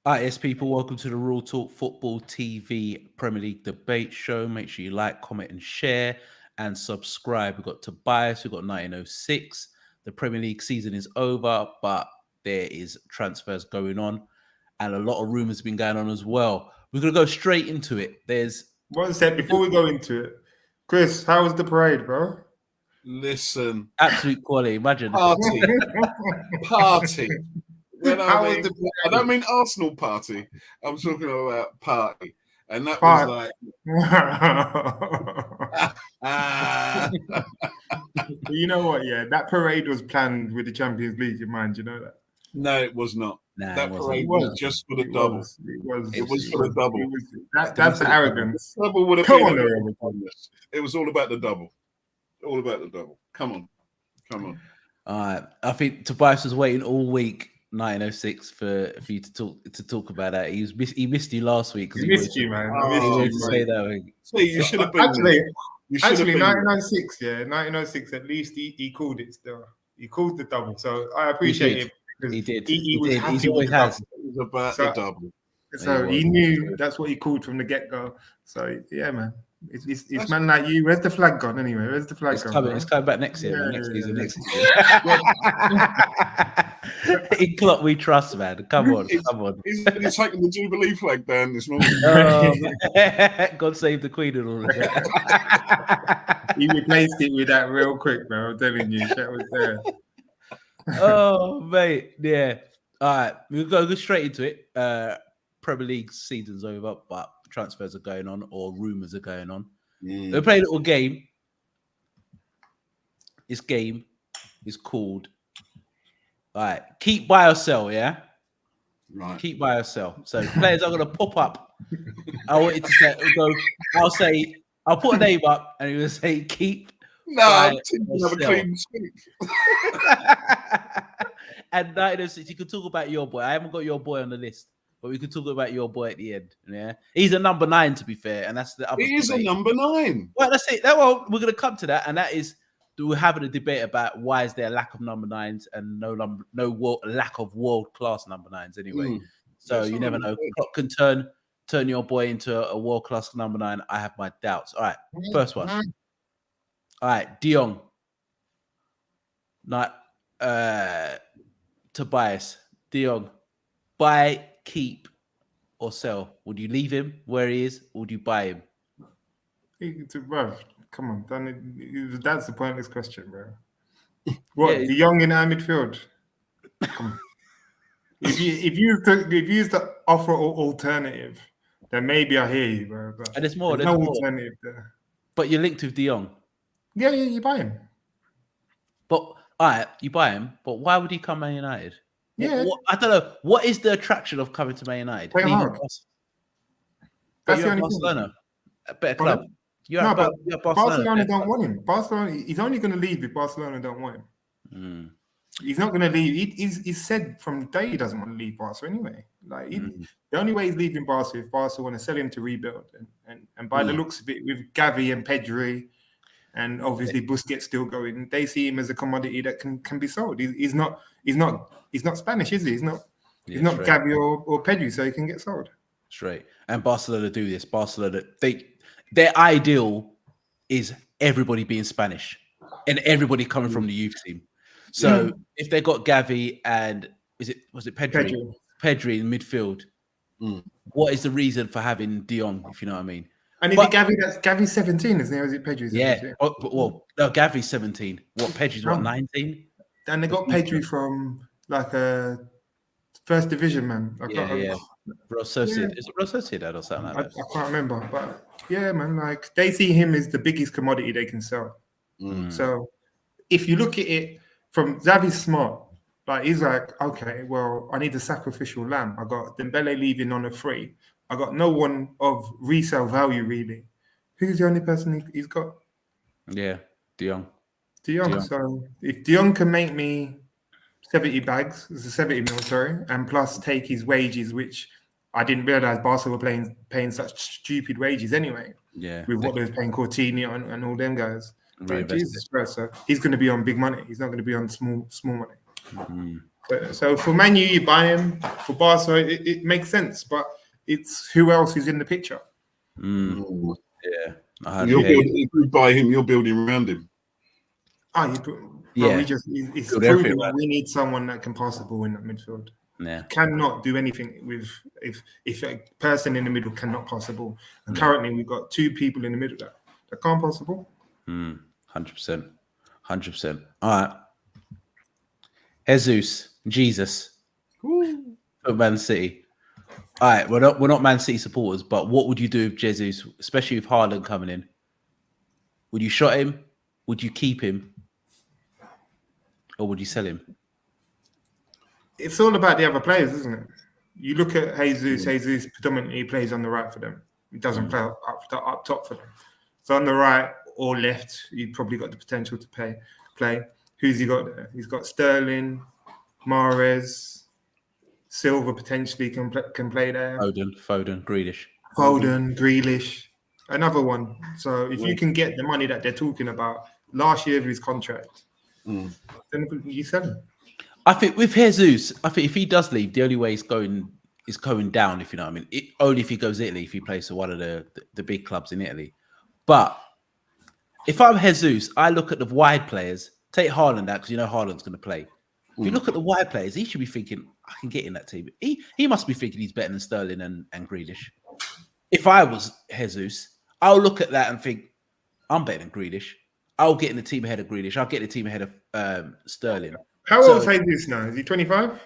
All right, yes, people, welcome to the Raw Talk Football TV Premier League debate show. Make sure you like, comment, and share, and subscribe. We've got Tobias, we've got 1906. The Premier League season is over, but there is transfers going on, and a lot of rumors have been going on as well. We're going to go straight into it. There's 1 sec before we go into it. Chris, how was the parade, bro? Listen, absolute quality. Imagine. party. You know How what I was mean? the parade? I don't mean Arsenal party. I'm talking about party. And that was like, You know what? Yeah, that parade was planned with the Champions League in mind. You know that? no, it was not. Nah, That it parade wasn't. was just for the double. It was for the double. That's arrogance. The double would have Come been on, a bit Lorenzo. on this. It was all about the double. All about the double. Come on. All right. I think Tobias was waiting all week, 1906, for you to talk about that. He missed you last week. He missed you, man. Oh, I missed He you, wanted to man. say that. See, you should have been there. You should have Actually, been there. 1906, yeah, 1906. At least he called it still. He called the double, so I appreciate it. because He did. He was did. happy He always with the has. double. It was about So- the double. So He he was. knew that's what he called from the get-go. So yeah, man. It's man like you. Where's the flag gone anyway? Where's the flag It's gone? coming. bro? It's coming back next year. man. Yeah, Next yeah, season. yeah. Next season. In Klopp, we trust, man. Come on. He's taking the Jubilee flag down this morning. God save the Queen and all of that. He replaced it with that real quick, bro. I'm telling you, that was there. Oh, mate. Yeah. All right. We'll go straight into it. Premier League season's over, but transfers are going on or rumors are going on. We play a little game. This game is called Keep, Buy or Sell, yeah? Right. Keep, Buy or Sell. So players are going to pop up. I want you to say, I'll put a name up and you're going to say keep. No, Buy I'm thinking or of a sell. clean sweep. And 1906, you can talk about your boy. I haven't got your boy on the list, but we can talk about your boy at the end. Yeah, he's a number 9 to be fair, and that's the other. He is a debate. number 9. Well, that's it. Well, we're going to come to that, and that is we're having a debate about why is there a lack of number 9s and lack of world class number 9s anyway. So That's you never what know. I'm Klopp can turn your boy into a world class number 9. I have my doubts. All right, first one. All right, De Jong. Not Tobias. De Jong. Buy, keep, or sell. Would you leave him where he is, or would you buy him? Bro, come on, that's the pointless question, bro. What Yeah. the young in our midfield? Come on. If you used to offer an alternative, then maybe I hear you, bro. But And there's more. there's There's no more. alternative there. But you're linked with De Jong. Yeah, you buy him. But all right, you buy him. But why would he come Man United? Yeah. I don't know. What is the attraction of coming to Man United? Play Leaving hard. Bas- But That's the you're at only thing. Barcelona, a better Pardon? club. You're No, at but you're at Barcelona better don't club. want him. Barcelona, he's only going to leave if Barcelona don't want him. Mm. He's not going to leave. He's said from the day he doesn't want to leave Barca anyway. Like the only way he's leaving Barca if Barca want to sell him to rebuild, and by the looks of it, with Gavi and Pedri, and obviously Busquets still going, they see him as a commodity that can be sold. He's not Spanish, is he? He's not straight. Gavi or Pedri, so he can get sold. Straight. And Barcelona do this. Barcelona, their ideal is everybody being Spanish and everybody coming from the youth team. So if they got Gavi and was it Pedri? Pedri in midfield. What is the reason for having De Jong, if you know what I mean? And is it Gavi? That's Gavi's 17, isn't it? Or is it Pedri's 17? Yeah. Well, no, Gavi's 17. What, Pedri's what, 19? And they got Pedri from like a first division, man. Real Sociedad. Is it Real Sociedad or something like that? I can't remember, but yeah, man, like they see him as the biggest commodity they can sell. So if you look at it from Xavi's smart, like he's like, okay, well, I need a sacrificial lamb. I got Dembele leaving on a free. I got no one of resale value really. Who's the only person he's got? Yeah, De Jong. De Jong. So if De Jong can make me 70 bags, it's a 70 mil, sorry, and plus take his wages, which I didn't realize Barca were paying such stupid wages anyway. Yeah, with what they were paying Coutinho and all them guys. Like, Reinvested. Jesus Christ, so he's going to be on big money. He's not going to be on small money. So for Man U, you buy him. For Barca, it makes sense, but it's who else is in the picture. Yeah. If you buy him, you're building around him. It's proven that we need someone that can pass the ball in that midfield. Yeah. Cannot do anything with if a person in the middle cannot pass the ball. And currently we've got two people in the middle that can't pass the ball. 100%. 100%. All right. Jesus for Man City. All right, we're not Man City supporters, but what would you do with Jesus, especially with Haaland coming in? Would you shot him? Would you keep him? Or would you sell him? It's all about the other players, isn't it? You look at Jesus. Jesus predominantly plays on the right for them. He doesn't play up top for them. So on the right or left, you've probably got the potential to play. Who's he got there? He's got Sterling, Mahrez, Silva potentially can play there. Foden, Grealish, another one. So if you can get the money that they're talking about last year of his contract, then you sell him. I think with Jesus, if he does leave, the only way he's going down, if you know what I mean. Only if he goes to Italy, if he plays for one of the big clubs in Italy. But if I'm Jesus, I look at the wide players, take Haaland out because you know Haaland's going to play. If you look at the wide players, he should be thinking, I can get in that team. He must be thinking he's better than Sterling and Grealish. If I was Jesus, I'll look at that and think, I'm better than Grealish. I'll get in the team ahead of Grealish. I'll get in the team ahead of Sterling. How old is Jesus now? Is he 25?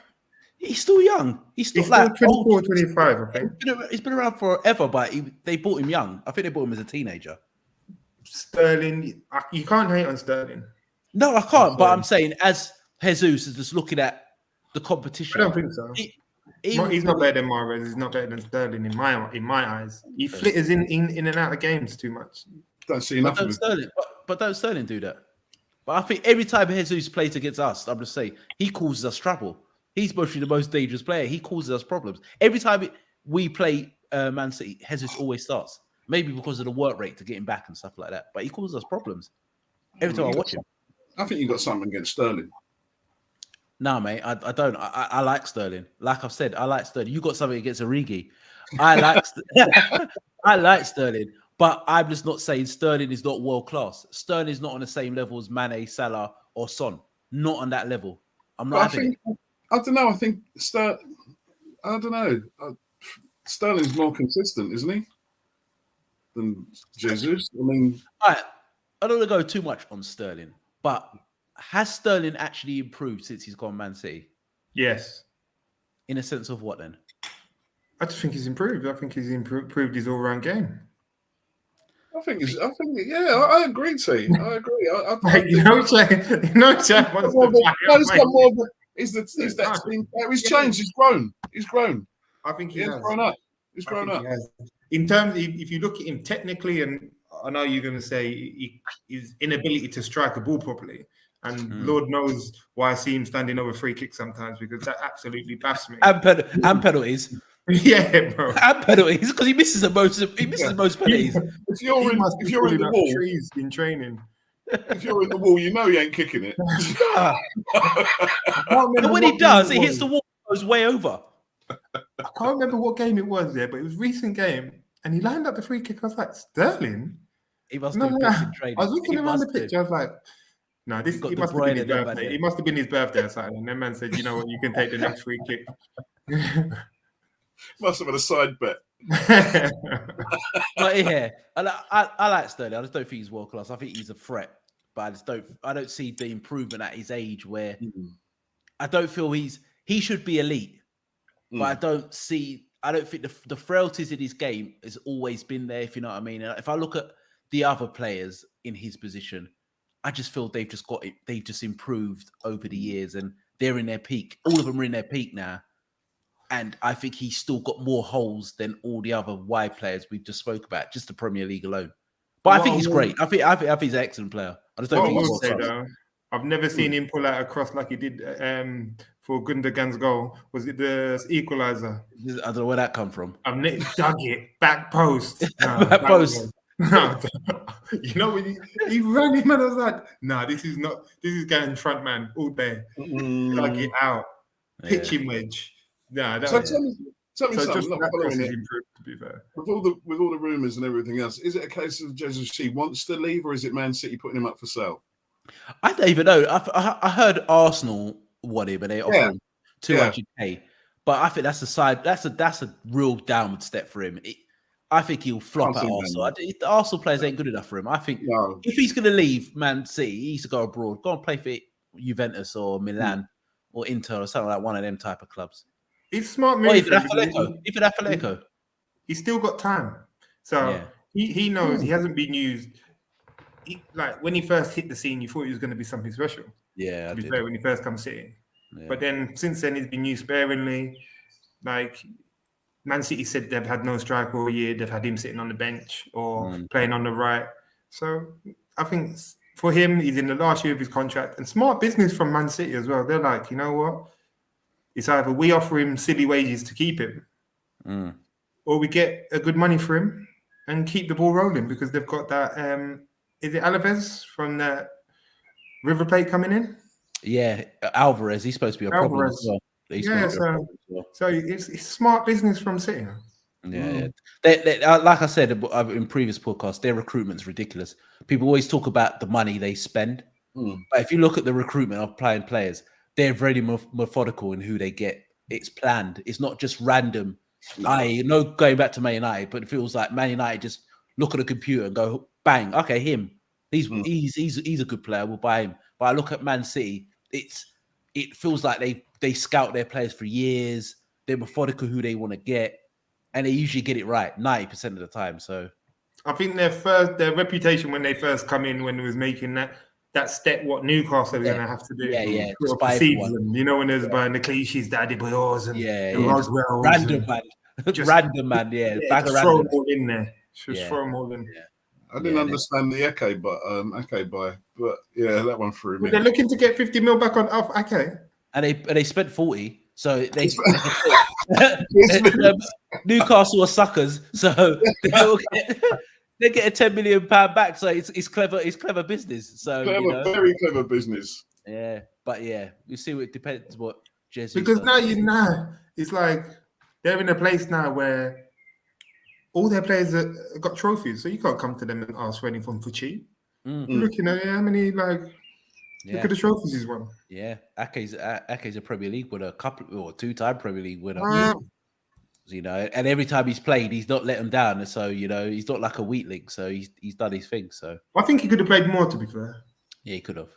He's still young. He's still 24, 25, okay. He's been around forever, but they bought him young. I think they bought him as a teenager. Sterling, you can't hate on Sterling. No, I can't. But I'm saying, as Jesus is just looking at the competition, I don't think so. He's not better than Mahrez. He's not better than Sterling in my eyes. He flitters in and out of games too much. Don't see enough of him. But don't Sterling do that? But I think every time Jesus plays against us, I'm just saying, he causes us trouble. He's mostly the most dangerous player. He causes us problems. Every time we play Man City, Jesus always starts. Maybe because of the work rate to get him back and stuff like that. But he causes us problems. Every time I watch him. I think you got something against Sterling. No, mate, I don't. I like Sterling. Like I've said, I like Sterling. You got something against Origi. I like Sterling. But I'm just not saying Sterling is not world class. Sterling is not on the same level as Mane, Salah, or Son. Not on that level. I'm not. I don't know. I think Sterling's more consistent, isn't he, than Jesus? I mean, I don't want to go too much on Sterling, but has Sterling actually improved since he's gone Man City? Yes. In a sense of what then? I just think he's improved. I think he's improved his all-round game. I agree, T. I agree. He's changed. He's grown. I think he's grown up. He's grown up. In terms, if you look at him technically, and I know you're going to say his inability to strike a ball properly, and Lord knows why I see him standing over free kicks sometimes, because that absolutely baffs me. And penalties. Yeah, bro. And penalties, because he misses the most penalties. If you're in the wall, trees in training. If you're in the wall, you know he ain't kicking it. And when he does, he hits the wall, goes way over. I can't remember what game it was there, but it was a recent game, and he lined up the free kick. I was like, Sterling? He must do bits in training. I was looking around the pitch. I was like, no, he must have been his birthday. It must have been his birthday or something. And then man said, you know what, you can take the next free kick. Must have been a side bet. But yeah, I like Sterling. I just don't think he's world class. I think he's a threat, but I don't see the improvement at his age where I don't feel he should be elite. But I don't think the frailties in his game has always been there, if you know what I mean. And if I look at the other players in his position, I just feel they've just improved over the years, and they're in their peak. All of them are in their peak now. And I think he's still got more holes than all the other wide players we've just spoke about, just the Premier League alone. But I think he's great. I think he's an excellent player. I just don't think he's world-class. I've never seen him pull out a cross like he did for Gundogan's goal. Was it the equaliser? I don't know where that come from. I've dug it back post. No, back post. No, you know when he ran him and I was like, "No, this is going front man all day." Dug it out. pitching wedge. No, So that. tell me So something. just Not that following cross is it. improved. To be fair, With all the rumours and everything else, is it a case of Jesus he wants to leave, or is it Man City putting him up for sale? I don't even know. I heard Arsenal want him, but they offer Yeah. him 200k. But I think that's a side. That's a real downward step for him. I think he'll flop Can't at see Arsenal. that. The Arsenal players ain't good enough for him. I think No. if he's going to leave Man City, he needs to go abroad. Go and play for Juventus or Milan or Inter or something like one of them type of clubs. it's smart Or move. even for him because Atletico. Even Atletico. he's still got time, so Yeah. he knows he hasn't been used. Like when he first hit the scene, you thought he was going to be something special. Yeah, To I be did. fair, when he first comes City, Yeah. but then since then he's been used sparingly. Like Man City said, they've had no striker all year. They've had him sitting on the bench or playing on the right. So I think for him, he's in the last year of his contract, and smart business from Man City as well. They're like, you know what? It's either we offer him silly wages to keep him, or we get a good money for him and keep the ball rolling because they've got that. Is it Alaves from that River Plate coming in? Yeah, Alvarez, he's supposed to be a problem as Alvarez. well. He's Yeah, supposed to be a problem as well. so it's smart business from City. Yeah. Like I said in previous podcasts, their recruitment's ridiculous. People always talk about the money they spend, but if you look at the recruitment of playing players, they're very methodical in who they get. It's planned. It's not just random. Going back to Man United, but it feels like Man United just look at a computer and go, bang, okay, him. He's a good player. We'll buy him. But I look at Man City. It feels like they scout their players for years. They're methodical who they want to get, and they usually get it right 90% of the time. So I think their reputation when they first come in, when it was making that step, what Newcastle are going to have to do, just buy precedes everyone. them. You know, when there's buying the cliches, Daddy Boyos and Roswells, random man, random man, bag of throw random. them all in there. Just throw them all in. Yeah. I didn't understand the Ake buy, but yeah, that one threw me. But they're looking to get 50 mil back on off. Okay, and they spent 40, so they Newcastle are suckers, so they get a 10 million pound back. So it's clever. It's clever business. So very clever business. Yeah, but you see, it depends what Jesus. Because now it's like they're in a place now where all their players have got trophies, so you can't come to them and ask for anything for cheap. Looking at how many look at the trophies he's won. Yeah, Ake's a Premier League winner, two-time Premier League winner. And every time he's played, he's not let him down. So he's not like a weakling. So he's done his thing. So I think he could have played more. To be fair, yeah, he could have.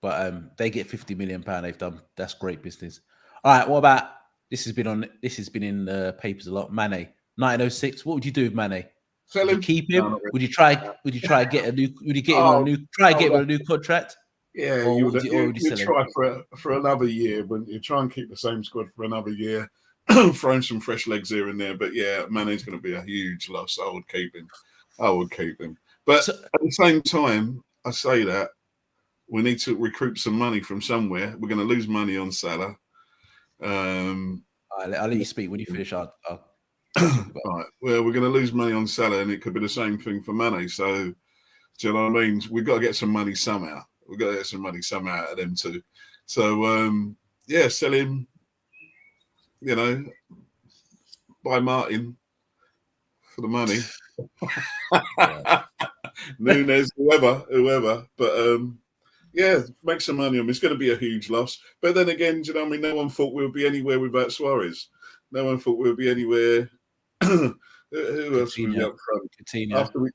But they get 50 million pound. They've done. That's great business. All right, what about? This has been in the papers a lot. Mane, 1906. What would you do with Mane? Sell Would him. you keep him? No, Would you try and get a new? Would you get him a new contract? Yeah, Or you would would you sell try for another year, wouldn't you? Try and keep the same squad for another year, throwing some fresh legs here and there. But yeah, Mane's going to be a huge loss. I would keep him. But at the same time, I say that we need to recruit some money from somewhere. We're going to lose money on Salah. I'll let you speak when you finish. I'll right. Well, we're going to lose money on Salah, and it could be the same thing for Mane. So, do you know what I mean? We've got to get some money somehow. We've got to get some money somehow out of them too. So, sell him. Buy Martin for the money. Nunes, whoever. But make some money on him. It's going to be a huge loss. But then again, do you know what I mean? No one thought we would be anywhere without Suarez. No one thought we would be anywhere. Who else would be up front? Coutinho.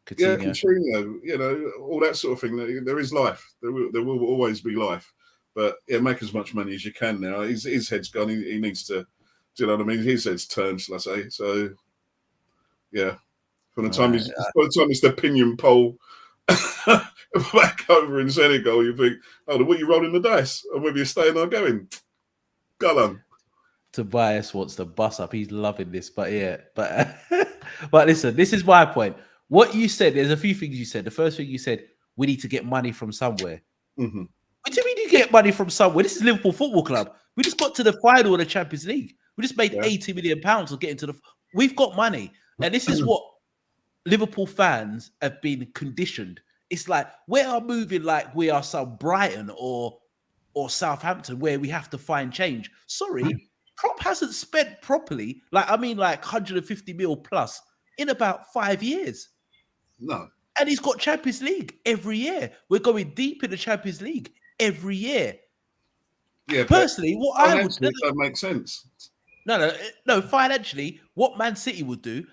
Coutinho. All that sort of thing. There is life. There will always be life. But make as much money as you can now. His head's gone. He needs to. Do you know what I mean? His head's turned, shall I say? So, yeah. From the time it's the opinion poll back over in Senegal, you think, what you rolling the dice? Or whether you're staying or going? Go on. Tobias wants to bust up. He's loving this, but listen, this is my point. What you said, there's a few things you said. The first thing you said, we need to get money from somewhere. Mm-hmm. What do you mean you get money from somewhere? This is Liverpool Football Club. We just got to the final of the Champions League. We just made 80 million pounds of getting to we've got money. And this is what Liverpool fans have been conditioned. It's like we are moving like we are some Brighton or or Southampton where we have to find change. Sorry, Klopp hasn't spent properly, like 150 mil plus in about 5 years. No. And he's got Champions League every year. We're going deep in the Champions League every year. Yeah. Personally, what I would do, that makes sense. no. Financially, what Man City would do,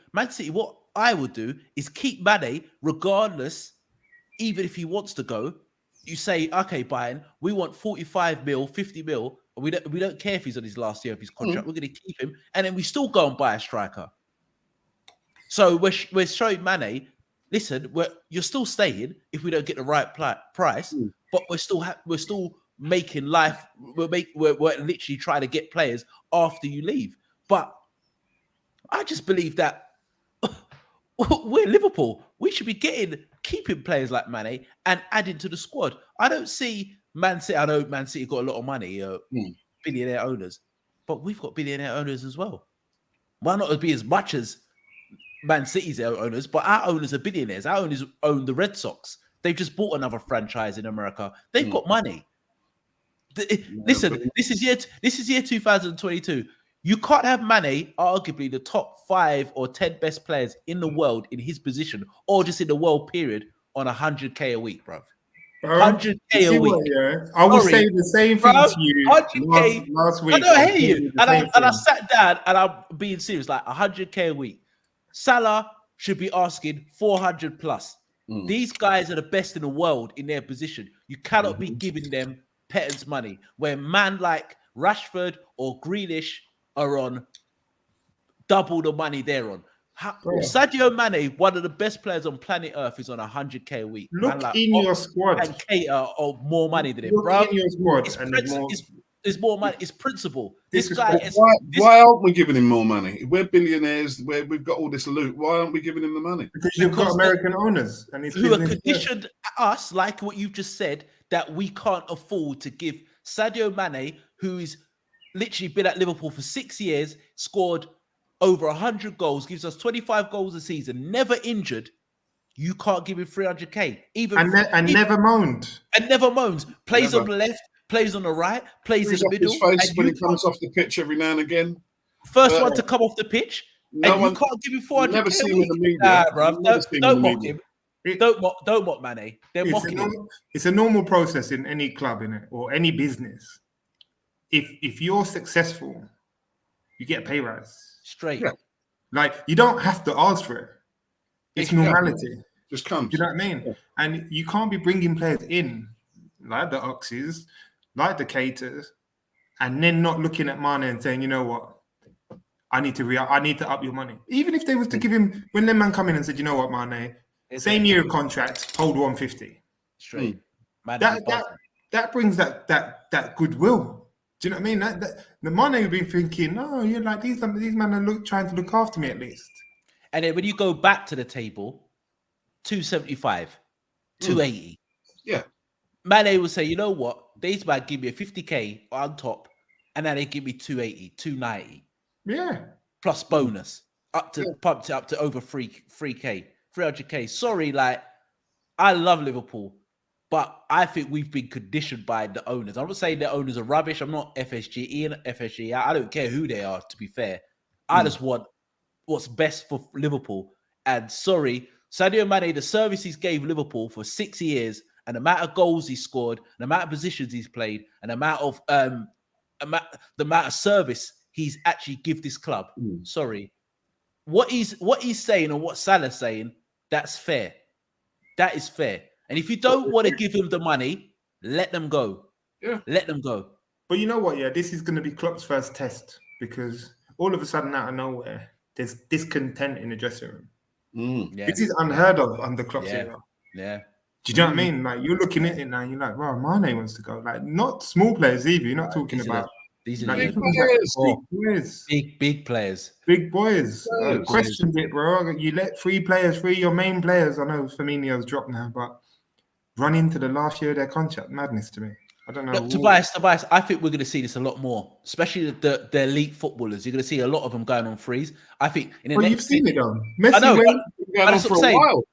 what I would do is keep Mane regardless, even if he wants to go. You say, okay, Bayern, we want 45 mil, 50 mil. We don't care if he's on his last year of his contract. We're going to keep him, and then we still go and buy a striker. So we're showing Mane, listen, you're still staying if we don't get the right price, but we're still making life. We're literally trying to get players after you leave. But I just believe that we're Liverpool. We should be keeping players like Mane and adding to the squad. I don't see Man City. I know Man City got a lot of money, billionaire owners, but we've got billionaire owners as well. Why not be as much as Man City's owners? But our owners are billionaires. Our owners own the Red Sox. They've just bought another franchise in America. They've got money. Listen, this is year 2022. You can't have Mane, arguably the top 5 or 10 best players in the world in his position, or just in the world period, on 100K a week, bro. 100K a week. I will say the same thing to you 100K last week. I know, I hear you. And I sat down and I'm being serious, like 100K a week. Salah should be asking 400 plus. These guys are the best in the world in their position. You cannot be giving them pittance money where man like Rashford or Grealish are on double the money they're on. Sadio Mane, one of the best players on planet Earth, is on 100K a week. Look in your squad and cater of more money than him, Look bro. in your squad There's more money. It's principle. This guy is. Why aren't we giving him more money? We're billionaires. We've got all this loot. Why aren't we giving him the money? Because you've got American owners and it's who are conditioned us, like what you've just said, that we can't afford to give Sadio Mane, who's literally been at Liverpool for 6 years, scored over 100 goals, gives us 25 goals a season, never injured. You can't give him 300K. Never moaned. And never moans. Plays on the left, plays on the right, plays in the middle. His face when he comes off the pitch every now and again. First one to come off the pitch. You can't give him 400K. Never seen him in the media. Nah, bro. Don't mock him. Don't mock Mane. They're mocking him. It's a normal process in any club, innit, or any business. If you're successful, you get a pay rise. Straight. Yeah. Like, you don't have to ask for it. It's normality. Just comes. Do you know what I mean? Yeah. And you can't be bringing players in like the Oxys, like the Caters, and then not looking at Mane and saying, you know what, I need to up your money. Even if they was to give him, when them man come in and said, you know what, Mane, same year of contract, hold 150. Straight. That brings that goodwill. Do you know what I mean? That the Mane would be thinking, no, you're like these men are trying to look after me at least. And then when you go back to the table, 275, 280. Yeah. Mane will say, you know what? These might give me a 50K on top, and then they give me 280, 290. Yeah. Plus bonus. Pumped it up to over 3K, 300K. Sorry, like, I love Liverpool, but I think we've been conditioned by the owners. I'm not saying the owners are rubbish. I'm not FSGE and FSGE. I don't care who they are, to be fair. I just want what's best for Liverpool. And sorry, Sadio Mane, the service he's gave Liverpool for 6 years, and the amount of goals he scored, the amount of positions he's played, and the amount of service he's actually give this club. Sorry, what he's saying and what Salah's saying, that's fair. That is fair. And if you don't want to give him the money, let them go. Yeah, let them go. But you know what? Yeah, this is going to be Klopp's first test, because all of a sudden, out of nowhere, there's discontent in the dressing room. Yeah. This is unheard of under Klopp's era. Yeah. Do you know what I mean? Like, you're looking at it now, you're like, wow, Mane wants to go. Like, not small players either. You're not talking about these are like, big players. Big boys. Questioned it, bro. You let three your main players. I know Firmino's dropped now, but run into the last year of their contract. Madness to me. I don't know. Look, Tobias, I think we're going to see this a lot more, especially the elite footballers. You're going to see a lot of them going on frees. I think. You've seen it though. Messi, I know, but that's what I'm saying. While.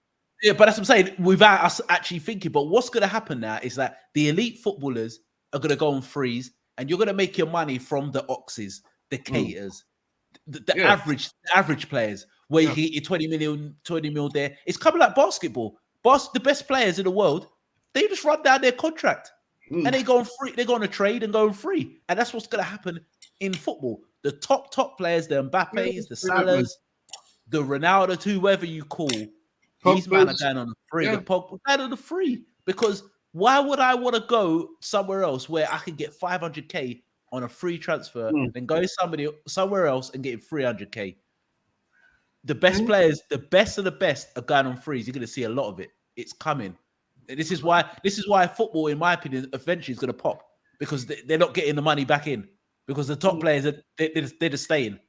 Yeah, but that's what I'm saying. Without us actually thinking, but what's going to happen now is that the elite footballers are going to go on freeze, and you're going to make your money from the oxes, the caters, the average players, where you can get your 20 mil there. It's coming like basketball. The best players in the world, they just run down their contract and they go on free. They go on a trade and go on free, and that's what's going to happen in football. The top players, the Mbappes, the Salahs, the Ronaldo, whoever you call, these men are going on the free. The Pogba going on the free, because why would I want to go somewhere else where I can get 500k on a free transfer, than go somewhere else and getting 300k? The best players, the best of the best, are going on frees. You're going to see a lot of it. It's coming. This is why football, in my opinion, eventually is going to pop, because they're not getting the money back in, because the top players they're just staying.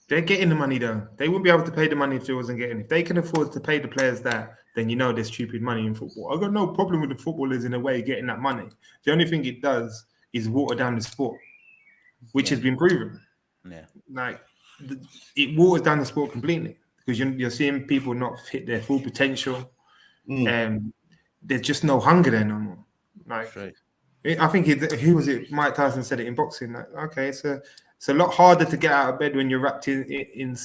They're getting the money though. They wouldn't be able to pay the money if they wasn't getting. If they can afford to pay the players that, then there's stupid money in football. I've got no problem with the footballers in a way getting that money. The only thing it does is water down the sport, which has been proven. Yeah, like it waters down the sport completely, because you're seeing people not hit their full potential, and there's just no hunger there no more. Like, right. I think who was it? Mike Tyson said it in boxing. Like, okay, it's a lot harder to get out of bed when you're wrapped in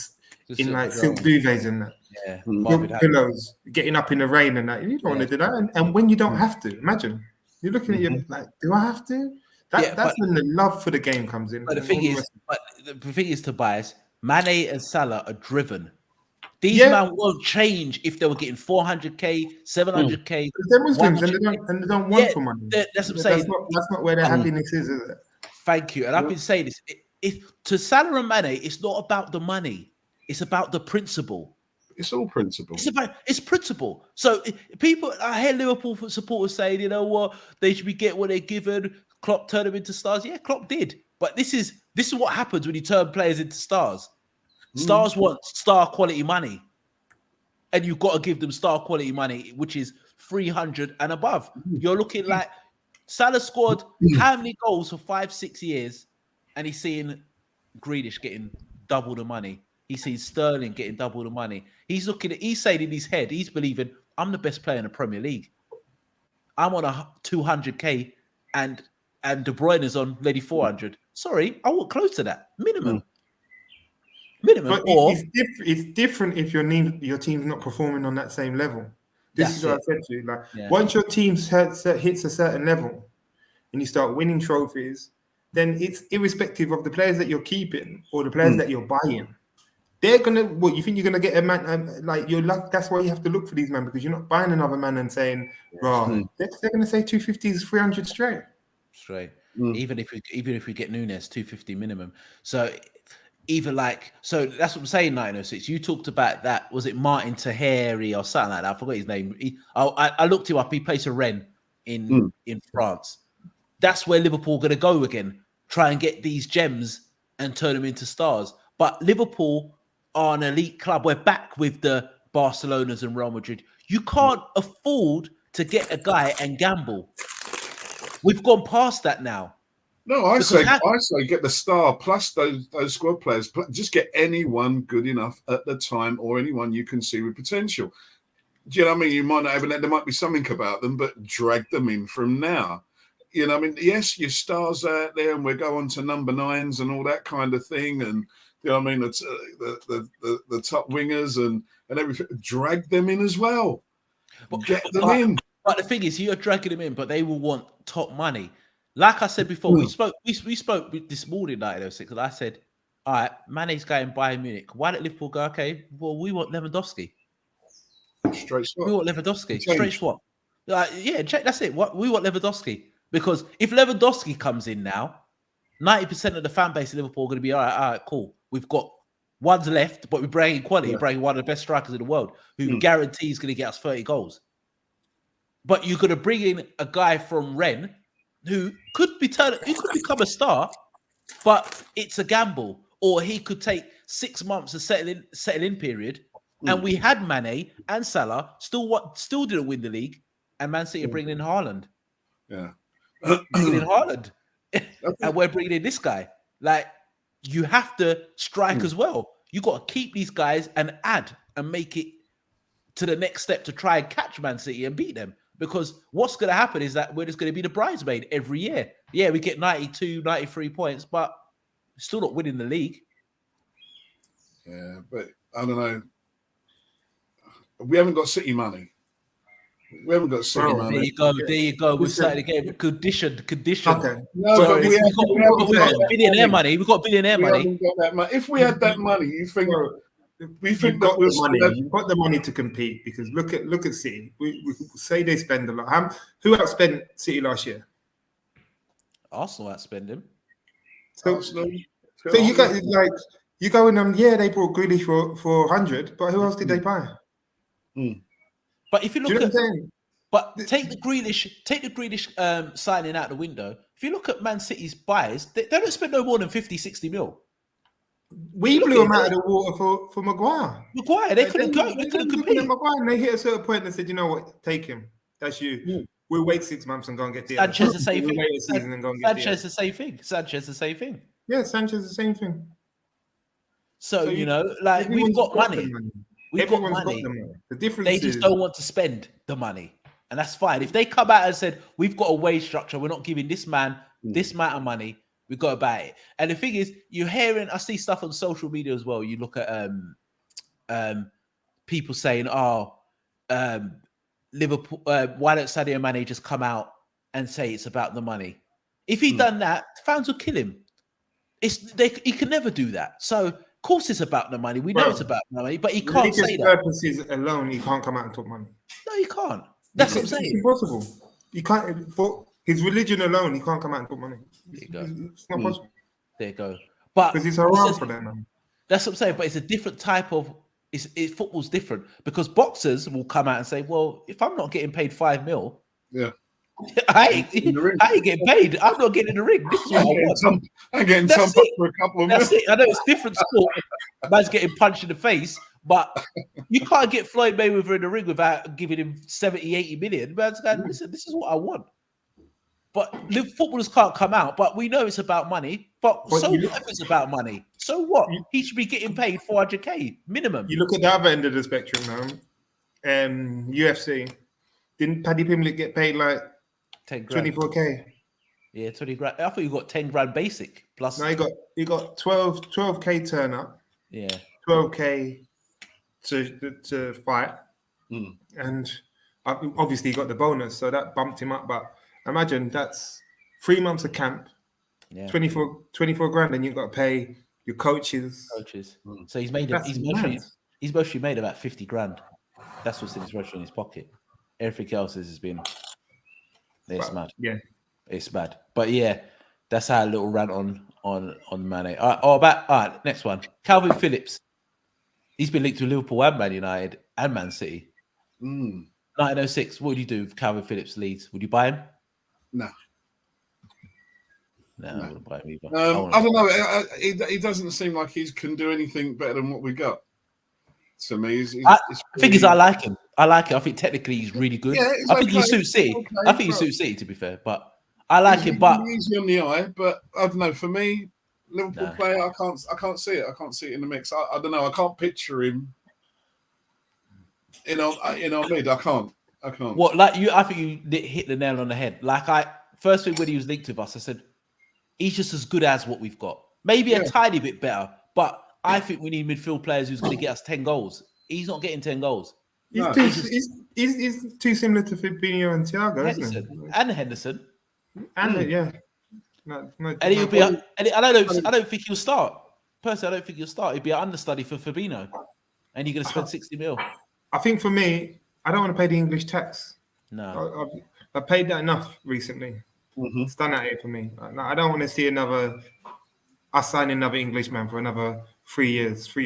like silk duvets and that. Yeah, pillows, getting up in the rain and that. You don't want to do that. And when you don't have to, imagine you're looking at your like, do I have to? That's when the love for the game comes in. But the thing is, Tobias, Mane and Salah are driven. These men won't change if they were getting 400k, 700k. They're Muslims and they don't want for money. That's what I'm saying. That's not where their happiness is it? Thank you. And I've been saying this. To Salah and Mane, it's not about the money. It's about the principle. It's all principle. It's principle. So I hear Liverpool supporters saying, you know what, they should be getting what they're given. Klopp turned them into stars. Yeah, Klopp did. But this is what happens when you turn players into stars. Stars want star quality money, and you've got to give them star quality money, which is 300 and above. You're looking like Salah scored how many goals for 5-6 years, and he's seeing Grealish getting double the money. He's seeing Sterling getting double the money. He's saying in his head, he's believing, I'm the best player in the Premier League. I'm on a 200k, and De Bruyne is on Lady 400. Sorry, I want close to that minimum. But it's different if your team's not performing on that same level. This is what I said to you. Like, once your team hits a certain level and you start winning trophies, then it's irrespective of the players that you're keeping or the players that you're buying. They're gonna. What you think you're gonna get a man like you're luck? That's why you have to look for these men, because you're not buying another man and saying, "Bro, they're gonna say 250 is 300 straight." Even if we get Nunes 250 minimum. So. So that's what I'm saying, 906. You talked about that. Was it Martin Tahiri or something like that? I forgot his name. I looked him up. He plays for Rennes in France. That's where Liverpool are going to go again. Try and get these gems and turn them into stars. But Liverpool are an elite club. We're back with the Barcelonas and Real Madrid. You can't afford to get a guy and gamble. We've gone past that now. No, I say get the star plus those squad players. Just get anyone good enough at the time, or anyone you can see with potential. Do you know what I mean? You might not have, there might be something about them, but drag them in from now. You know what I mean? Yes, your stars out there, and we go on to number 9s and all that kind of thing, and you know what I mean? The top wingers and everything. Drag them in as well. Get them in. But the thing is, you're dragging them in, but they will want top money. Like I said before, we spoke this morning, 906, and I said, all right, Mane's going Bayern Munich. Why don't Liverpool go, okay, well, we want Lewandowski. Straight swap. We want Lewandowski. Straight swap. That's it. We want Lewandowski. Because if Lewandowski comes in now, 90% of the fan base of Liverpool are going to be, all right, cool. We've got ones left, but we're bringing quality. We're bringing one of the best strikers in the world who guarantees going to get us 30 goals. But you're going to bring in a guy from Rennes who could become a star, but it's a gamble. Or he could take 6 months of settle in period. And we had Mane and Salah still didn't win the league, and Man City are bringing in Haaland. Yeah, bringing in Haaland, and we're bringing in this guy. Like, you have to strike as well. You got to keep these guys and add and make it to the next step to try and catch Man City and beat them. Because what's going to happen is that we're just going to be the bridesmaid every year. Yeah, we get 92, 93 points, but still not winning the league. Yeah, but I don't know. We haven't got City money. We haven't got City Bro, money. There you go. There you go. We've Listen. started again. Conditioned. Okay. No, So but we we've haven't got got billionaire that money. We've got billionaire We money. haven't got that money. If we had that money, you think Bro, we you've think got that we'll the money. still have- You've got the money to compete because look at City. We say they spend a lot. Who outspent City last year? Arsenal outspend him. So, Arsenal. so you got like you go in yeah, they brought Grealish for 100, but who else did they buy? But if you Do you look know at, what I'm saying? but take the Grealish signing out the window. If you look at Man City's buys, they don't spend no more than 50, 60 mil. We Look blew at him out it. of the water for Maguire. Maguire, they couldn't go. They couldn't looking at compete. Maguire and they hit a certain point and said, you know what, take him. That's you. We'll wait 6 months and go and get the Sanchez the same We'll thing. wait a season and go and get Sanchez the same thing. Sanchez the same thing. Yeah, Sanchez the same thing. So, So you know, like we've everyone's got money. the money. We've got Everyone's money. got the money. The difference They is just don't want to spend the money. And that's fine. If they come out and said, we've got a wage structure, we're not giving this man this amount of money, we've got to buy it. And the thing is, you're hearing, I see stuff on social media as well. You look at people saying, Liverpool, why don't Sadio Mane just come out and say it's about the money? If he'd done that, fans would kill him. He can never do that. So, of course, it's about the money. We know it's about the money, but he can't say that. purposes alone, he can't come out and talk money. No, he can't. That's what I'm It's saying. impossible. You can't. For his religion alone, he can't come out and talk money. There you go. It's not possible There you go. But because it's haram for them, man. that's what I'm saying. But it's a different type of. Football's different because boxers will come out and say, "Well, if I'm not getting paid $5 million, Yeah. I ain't getting paid. I'm not getting in the ring. This is what I want. I'm getting That's some it. for a couple of That's minutes. it. I know it's different sport. Man's getting punched in the face, but you can't get Floyd Mayweather in the ring without giving him 70, 80 million. Man's going, listen, this is what I want. But footballers can't come out, but we know it's about money. But so what if it's about money? So what? He should be getting paid 400k minimum. You look at the other end of the spectrum now. UFC. Didn't Paddy Pimblett get paid like 10 grand. 24k? Yeah, 20 grand. I thought you got 10 grand basic plus. No, he got 12k turn up. Yeah. 12k to fight, and obviously he got the bonus, so that bumped him up. But imagine that's 3 months of camp, 24 grand, and you've got to pay your coaches. So he's mostly made about 50 grand. That's what's in his in his pocket. Everything else has been. It's mad. Yeah, it's bad. But yeah, that's our little rant on Mane. All right, next one. Calvin Phillips. He's been linked to Liverpool and Man United and Man City. 1906. What would you do if Calvin Phillips leads? Would you buy him? No. No, I wouldn't buy him either. I don't know. He doesn't seem like he can do anything better than what we got. To me, the thing is, I like him. I think technically he's really good. Yeah, I think he suits City. I think he suits City, to be fair. But I like him. But easy on the eye. But I don't know. For me, Liverpool player, I can't see it. I can't see it in the mix. I don't know. I can't picture him in our mid. I can't. What, like you? I think you hit the nail on the head. Like first thing when he was linked with us, I said he's just as good as what we've got. Maybe a tiny bit better, but I think we need midfield players who's going to get us 10 goals. He's not getting 10 goals. He's too similar to Fabinho and Thiago, isn't he? And Henderson. And yeah. No, and he'll be. And I don't think he'll start. Personally, I don't think he'll start. He'll be an understudy for Fabinho, and you're going to spend 60 mil. I think for me, I don't want to pay the English tax. No, I paid that enough recently. It's done at it for me. I don't want to see us sign another Englishman for another 4 years. Do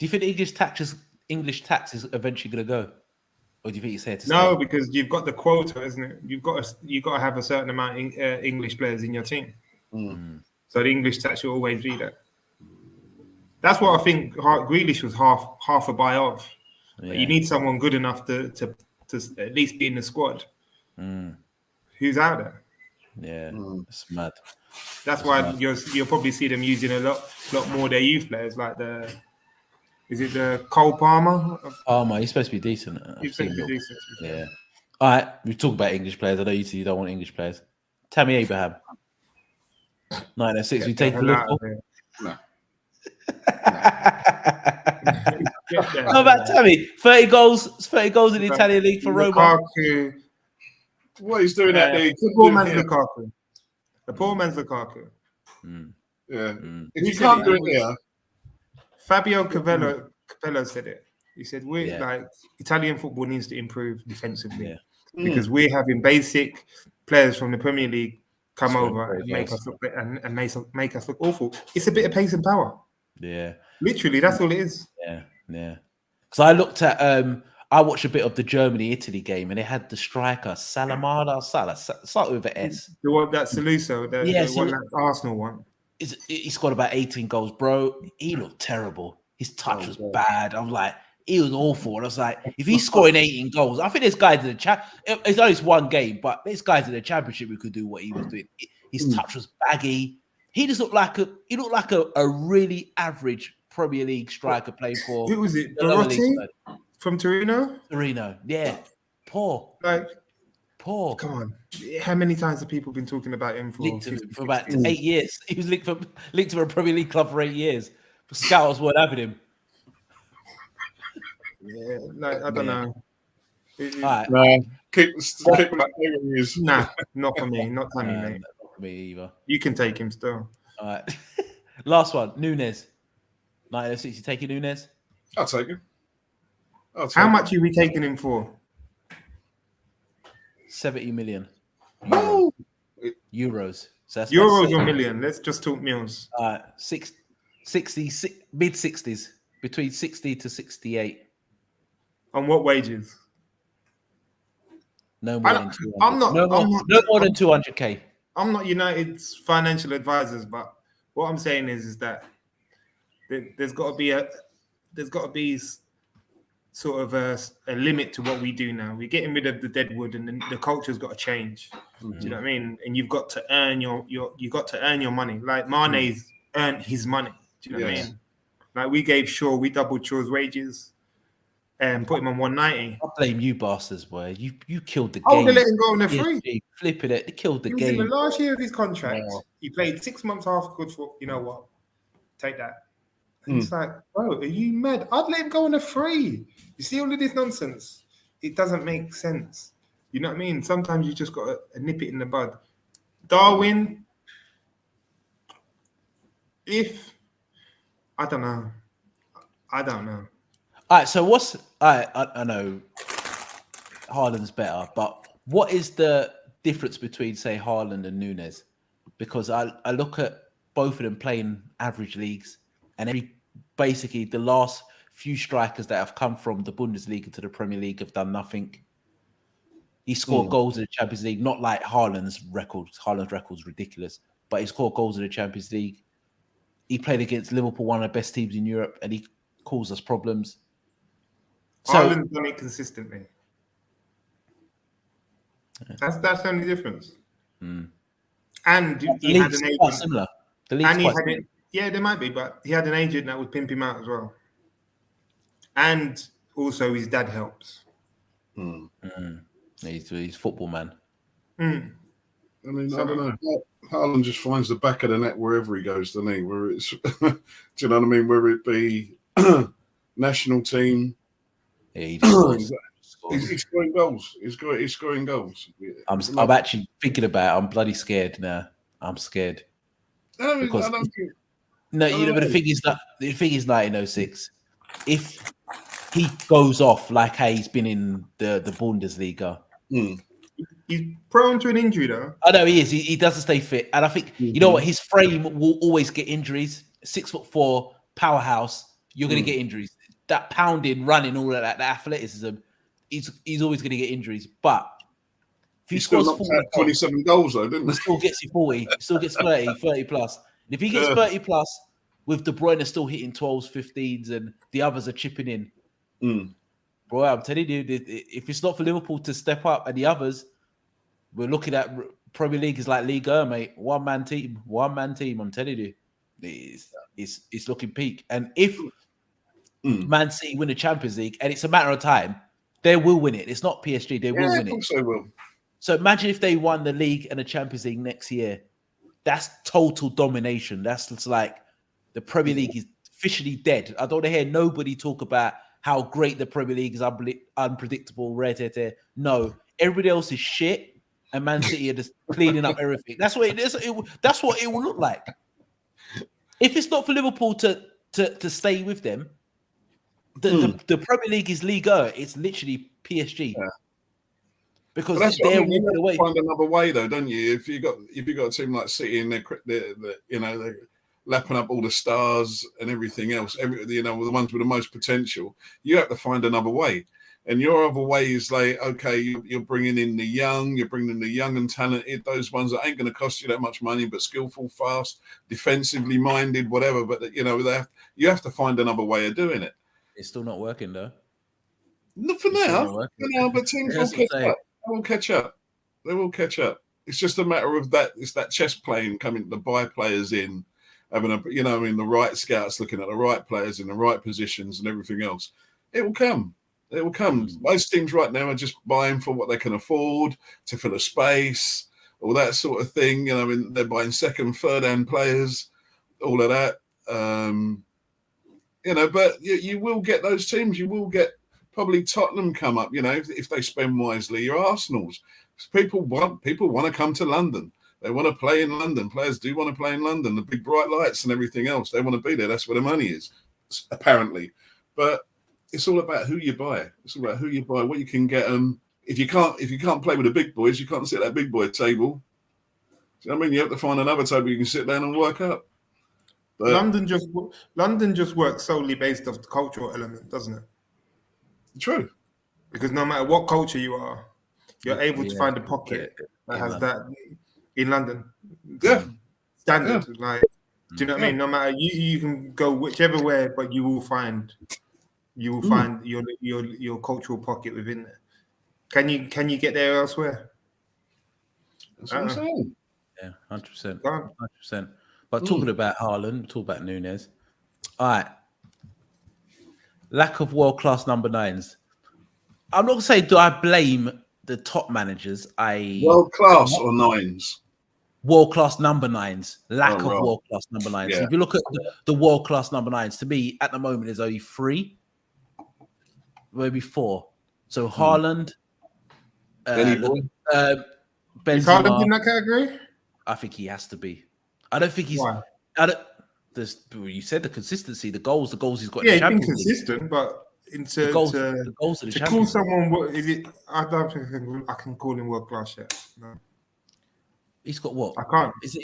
you think English tax is eventually going to go, or do you think it's here to stay? No, because you've got the quota, isn't it? You've got to have a certain amount of English players in your team. So the English tax will always be there. That's what I think. Grealish was half a buy of. Yeah. You need someone good enough to at least be in the squad. Who's out there? Yeah, it's mad. That's why you'll probably see them using a lot more of their youth players, like is it the Cole Palmer? Palmer, he's supposed to be decent. He's supposed to be decent. Yeah. All right, we talk about English players. I know you don't want English players. Tammy Abraham. 906. We Get the take hell out Liverpool. of here. No. Get the How hell about out. Tammy? 30 goals in the Italian league for Roma. Lukaku, What he's doing out there, he the couldn't poor do man's here. Lukaku. The poor man's Lukaku. Mm, Yeah. mm. If Who you said can't it? do it here, Fabio Capello said it. He said, "We're Yeah. like Italian football needs to improve defensively Yeah. because we're having basic players from the Premier League come Scoring over great and make goals. us look and make us look awful. It's a bit of pace and power. Yeah. Literally, that's all it is. Yeah. Yeah. Because I looked at I watched a bit of the Germany-Italy game and they had the striker Salamada start with an S. The one that Saluso, the Yes, one that Arsenal won. He scored about 18 goals, bro. He looked terrible. His touch was God. bad. I'm like, he was awful. And I was like, if he's scoring 18 goals, I think there's guys in the chat. It's only one game, but there's guys in the championship who could do what he was doing. His touch was baggy. He just looked like a really average Premier League striker playing for Who was it? the lower league Barotti side. from Torino? Torino. Yeah. Poor. Come on. How many times have people been talking about him for Linked to him 50, for about 60? 8 years. He was linked to a Premier League club for 8 years. Scouts weren't having him. Yeah, like, I don't know. All right. no, keep it is. Nah, not for me. Not Tammy, mate. Not for me either. You can take him still. All right. Last one, Nunes. 1906, you taking Nunes? I'll take him. How much are we taking him for? 70 million Oh, euros. So that's Euros or million? Let's just talk meals. 60, mid 60s, between 60 to 68. On what wages? No more I than don't- 200. I'm not- no more, I'm not- no more than 200k. I'm not United's financial advisors, but what I'm saying is that there's got to be sort of a limit to what we do now. We're getting rid of the deadwood, and the culture's got to change. Do you know what I mean? And you've got to earn your money. Like Mane's earned his money. Do you know what I Yes. mean? Like we doubled Shaw's wages and put him on 190. I blame you bastards, boy. You killed the Oh, game. they let him go on the free. PSG, flipping it. They killed the He was in the game. last year of his contract. Wow. He played 6 months half good for, you know what? Take that. And it's like, bro, are you mad? I'd let him go on a free. You see all of this nonsense? It doesn't make sense. You know what I mean? Sometimes you just got to nip it in the bud. Darwin, I don't know. All right, so I know Haaland's better, but what is the difference between, say, Haaland and Nunes? Because I look at both of them playing average leagues, and basically the last few strikers that have come from the Bundesliga to the Premier League have done nothing. He scored goals in the Champions League, not like Haaland's records. Haaland's record's ridiculous, but he scored goals in the Champions League. He played against Liverpool, one of the best teams in Europe, and he caused us problems. So, Ireland's done it consistently. That's the only difference. And the he had league's an quite agent. similar. The league's And he quite had similar. it. Yeah, there might be, but he had an agent that would pimp him out as well. And also his dad helps. He's a football man. Mm. I mean, I don't know. Haaland just finds the back of the net wherever he goes, doesn't he? Where it's, do you know what I mean? Whether it be national team, Yeah, he just scores. he's scoring goals. He's scoring goals. I'm actually thinking about it. I'm bloody scared now. I'm scared. Because- I don't think. No, you know, but the thing is 1906. If he goes off like how he's been in the Bundesliga, He's prone to an injury, though. I know he is. He doesn't stay fit, and I think you know what, his frame will always get injuries. 6'4" powerhouse, you're going to get injuries. That pounding, running, all of that, the athleticism, he's always going to get injuries. But if He still scores knocked 40 out 27 goals, though, didn't he he? still gets you 40. He still gets 30 plus. And if he gets 30 plus, with De Bruyne still hitting 12s, 15s, and the others are chipping in, bro, I'm telling you, if it's not for Liverpool to step up and the others, we're looking at Premier League is like Liga, mate. One man team. I'm telling you, it's looking peak. And if Man City win the Champions League, and it's a matter of time, they will win it. It's not PSG. They will win Of it. course they will. So imagine if they won the league and the Champions League next year. That's total domination. That's just like the Premier League is officially dead. I don't want to hear nobody talk about how great the Premier League is, unpredictable, No, everybody else is shit, and Man City are just cleaning up everything. That's what it is. That's what it will look like. If it's not for Liverpool to stay with them, the Premier League is Liga. It's literally PSG. Yeah. Because they're walking away. Find another way, though, don't you? If you got a team like City and they're lapping up all the stars and everything else, the ones with the most potential, you have to find another way. And your other way is like, okay, you're bringing in the young, and talented, those ones that ain't going to cost you that much money, but skillful, fast, defensively minded, whatever. But you have to find another way of doing it. It's still not working though. Not for now. But teams will catch up. They will catch up. They will catch up. It's just a matter of that. It's that chess playing coming to buy players in, having the right scouts looking at the right players in the right positions and everything else. It will come. It will come. Most teams right now are just buying for what they can afford to fill a space, all that sort of thing. They're buying second, third-hand players, all of that. But you will get those teams. You will get probably Tottenham come up. If they spend wisely. Your Arsenals. People want to come to London. They want to play in London. Players do want to play in London. The big bright lights and everything else. They want to be there. That's where the money is, apparently. But it's all about who you buy. It's all about who you buy, what you can get them. If you can't play with the big boys, you can't sit at that big boy table. Do you know what I mean? You have to find another table you can sit down and work up. But London just works solely based off the cultural element, doesn't it? True. Because no matter what culture you are, you're able to find a pocket that has that in London. Yeah. Standard. Yeah. Like, do you know what I mean? No matter you can go whichever way, but you will find your cultural pocket within there. Can you get there elsewhere? That's what I'm saying. Yeah, 100%. 100%. But talking about Haaland, talk about Nunez. All right. Lack of world-class number nines. I'm not going to say do I blame the top managers. World-class or nines? World-class number nines. Lack of world-class number nines. Yeah. If you look at the world-class number nines, to me, at the moment, there's only 3, maybe 4. So Haaland, Benzema. Is Haaland in that category? I think he has to be. I don't think he's. Why? You said the consistency, the goals he's got. Yeah, in the he's been consistent, but the goals of the call someone, is it? I don't think I can call him world class yet. No. He's got what? I can't. Is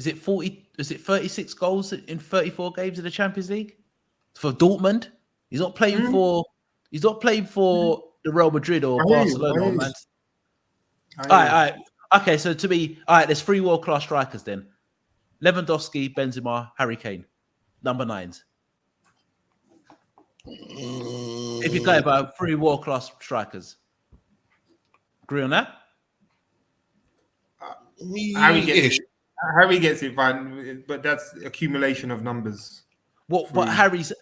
it 40? Is it 36 goals in 34 games in the Champions League for Dortmund? He's not playing for. He's not playing for the Real Madrid or Barcelona. All right. Okay, so to me, all right, there's 3 world class strikers then. Lewandowski, Benzema, Harry Kane, number 9s. If you go about 3 world-class strikers, agree on that? Harry gets it fine, but that's accumulation of numbers. But Harry's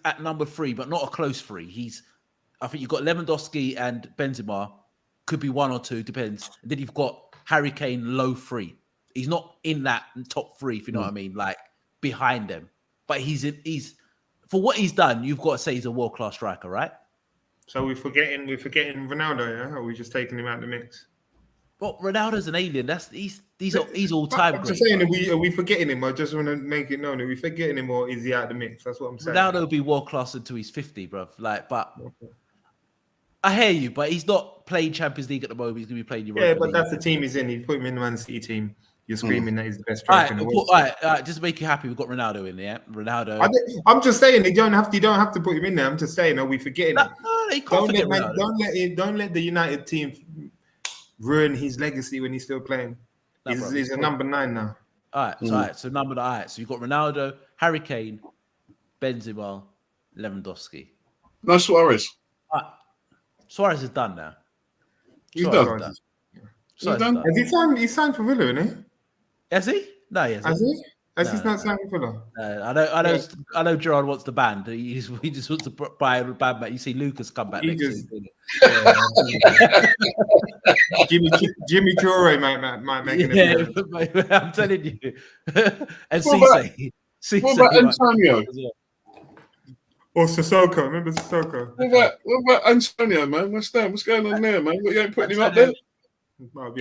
at number 3, but not a close 3. I think you've got Lewandowski and Benzema, could be 1 or 2, depends. And then you've got Harry Kane low 3. He's not in that top 3, if you know what I mean, like behind them. But he's for what he's done, you've got to say he's a world-class striker, right? So we're forgetting Ronaldo, yeah? Or are we just taking him out of the mix? Well, Ronaldo's an alien. He's all time. I'm just saying, are we forgetting him? I just want to make it known. Are we forgetting him, or is he out of the mix? That's what I'm saying. Ronaldo will be world-class until he's 50, bro. But I hear you, but he's not playing Champions League at the moment. He's going to be playing Europa League. But that's the team he's in. You put him in the Man City team. You're screaming that he's the best striker in the world. All right, just to make you happy, we've got Ronaldo in there. Ronaldo. I'm just saying you don't have to put him in there. I'm just saying, are we forgetting him? No, they can't forget Ronaldo. Don't let the United team ruin his legacy when he's still playing. He's a number 9 now. All right, so number 9. All right, so you've got Ronaldo, Harry Kane, Benzema, Lewandowski. No Suarez. All right. Suarez is done now. He's done. Has he signed for Villa, isn't he? Has he? No, he hasn't. Has he? Has he not signed for Villa? I know Gerard wants the band. He just wants to buy a band back. You see Lucas come back next season. Jimmy Traore might make an appearance. I'm telling you. And What Cisse. What about Antonio? Or Sissoko. Remember Sissoko? What about Antonio, man? What's going on there, man? What, you ain't putting him up there? In what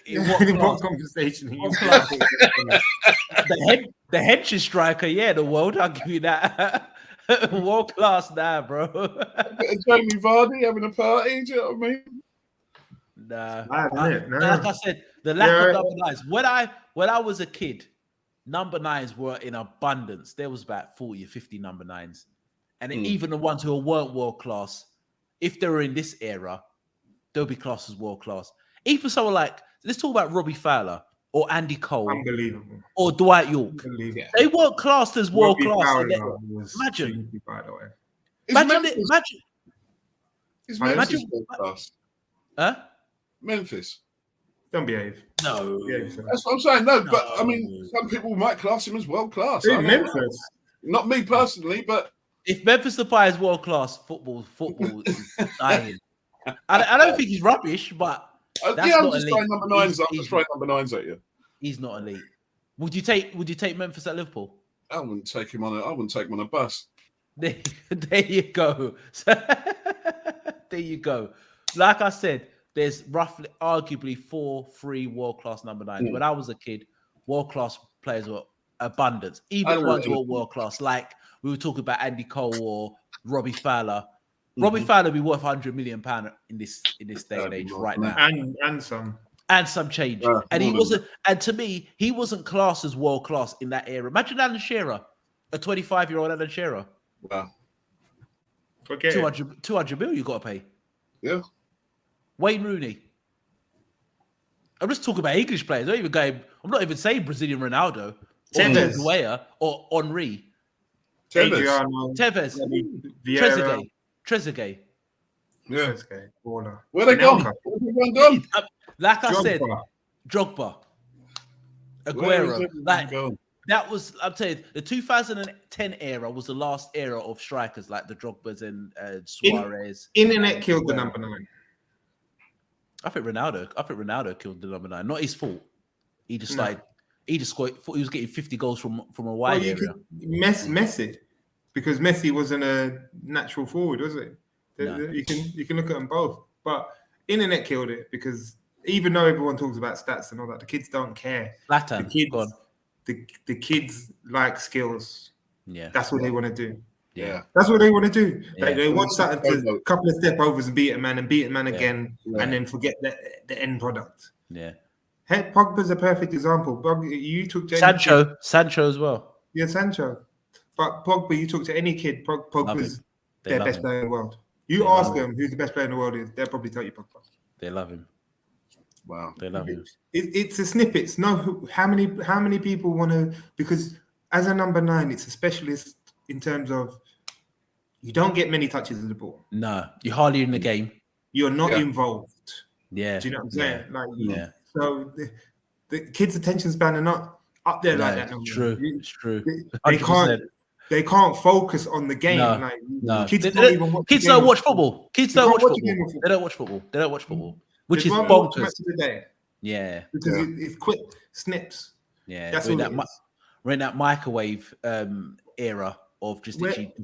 In class? what conversation? What class? the hench striker, yeah, the world. I'll give you that. World class now, bro. Jamie Vardy having a party. Do you know what I mean? Nah. Like I said, the lack of number nines. When I was a kid, number nines were in abundance. There was about 40 or 50 number nines. And even the ones who weren't world class, if they were in this era, they'll be classed as world class. Even someone like, let's talk about Robbie Fowler or Andy Cole Unbelievable. or Dwight York. They weren't classed as world class. Imagine. Is Memphis world class? Huh? Memphis. Don't behave. No. That's what I'm saying. No, but I mean, some people might class him as world class. Memphis. Not me personally, but if Memphis Depay is world class, football is dying. I don't think he's rubbish, but I'm just throwing number nines. I'm just throwing number nines at you. He's not elite. Would you take Memphis at Liverpool? I wouldn't take him on a bus. There you go. There you go. Like I said, there's arguably 4 free world-class number nines. When I was a kid, world-class players were abundance. Even the ones who were world-class, like we were talking about Andy Cole or Robbie Fowler. Robbie Fowler would be worth £100 million in this day and age right now. And some change. And he wasn't, and to me, he wasn't classed as world-class in that era. Imagine Alan Shearer, a 25-year-old Alan Shearer. Wow. Okay. 200 mil you got to pay. Yeah. Wayne Rooney. I'm just talking about English players. I'm not even saying Brazilian Ronaldo Tevez. or Neuer or Henry. Tevez. Trezeguet. Yeah. Where they gone? Like I said, Drogba. Aguero. That was, I'm telling you, the 2010 era was the last era of strikers like the Drogbas and Suarez. Internet killed the number 9. I think Ronaldo killed the number 9. Not his fault. He just scored. He was getting 50 goals from a wide area. Messi, because Messi wasn't a natural forward, was it? No. You can look at them both, but internet killed it because even though everyone talks about stats and all that, the kids don't care. The kids like skills. Yeah, that's what they want to do. Yeah, that's what they want to do. Yeah. They want something to a couple of step overs and beat a man again, and then forget the end product. Yeah. Hey, Pogba's a perfect example. You took Sancho as well. Yeah, Sancho. But Pogba, you talk to any kid, Pogba's their best player in the world. You ask them who's the best player in the world is, they'll probably tell you Pogba. They love him. Wow, they love him. It's a snippets. No, how many people want to? Because as a number 9, it's a specialist in terms of you don't get many touches of the ball. No, you're hardly in the game. You're not involved. Yeah, do you know what I'm saying? So the kids' attention span are not up there like that. It's true. They can't focus on the game. Kids don't watch football. Kids don't watch football. They don't watch football. They don't watch football. Which is bonkers. Yeah, because it's quick snips. Yeah, that's we're in that microwave era of just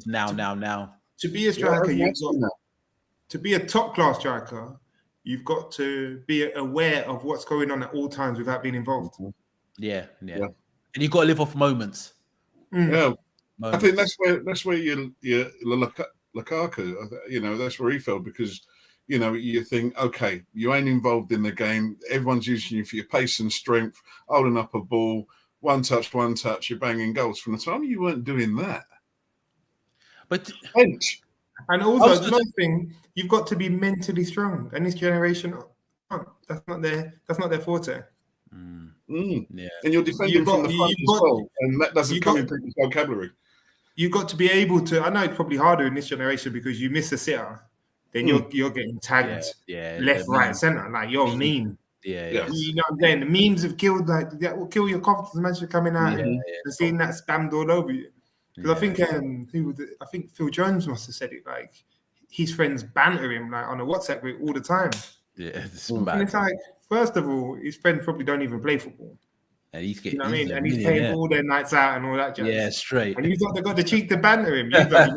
now. To be a striker, to be a top class striker, you've got to be aware of what's going on at all times without being involved. Yeah. And you've got to live off moments. Yeah, I think that's where you Lukaku. That's where he fell because. You think, okay, you ain't involved in the game. Everyone's using you for your pace and strength, holding up a ball, one touch, you're banging goals. From the time you weren't doing that. But and also another thing, you've got to be mentally strong. And this generation, that's not their forte. Yeah, and you're defending from the front as well, and that doesn't come in people's vocabulary. You've got to be able to. I know it's probably harder in this generation because you miss a sitter. Then you're getting tagged left, right, center. Like you're mean. Yeah. You know what I'm saying? The memes have killed that will kill your confidence. Imagine coming out and seeing that spammed all over you. Because I think Phil Jones must have said it. Like his friends banter him like on a WhatsApp group all the time. Yeah, it's Mm. And mad. it's like, first of all, his friends probably don't even play football. And he's You getting, know what I mean? a And he's paying for millionaire. all their nights out and all that jazz. Yeah, straight. And got the cheek to banter him. He's like,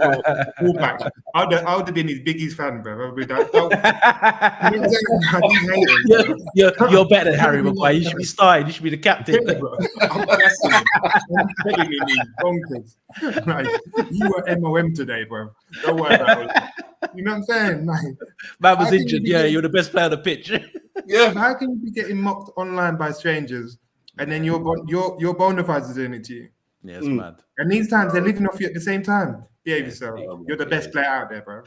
fullback. I would have been his biggest fan, bro. I'd be like, don't, you know what I'm saying? These haters, bro. You're better than Harry Maguire. You should be starting. You should be the captain. Yeah, bro. I'm gassing him. I'm telling him he's bonkers. Like, you were MOM today, bro. Don't worry about it. You know what I'm saying? Like, Man was I think injured. we Yeah, did- you're the best player on the pitch. Yeah. how can you be getting mocked online by strangers and then your bona fides are doing it to you? Yeah, it's mad. And these times they're living off you at the same time. Behave Yeah, yourself. yeah, You're the best player out there, bro.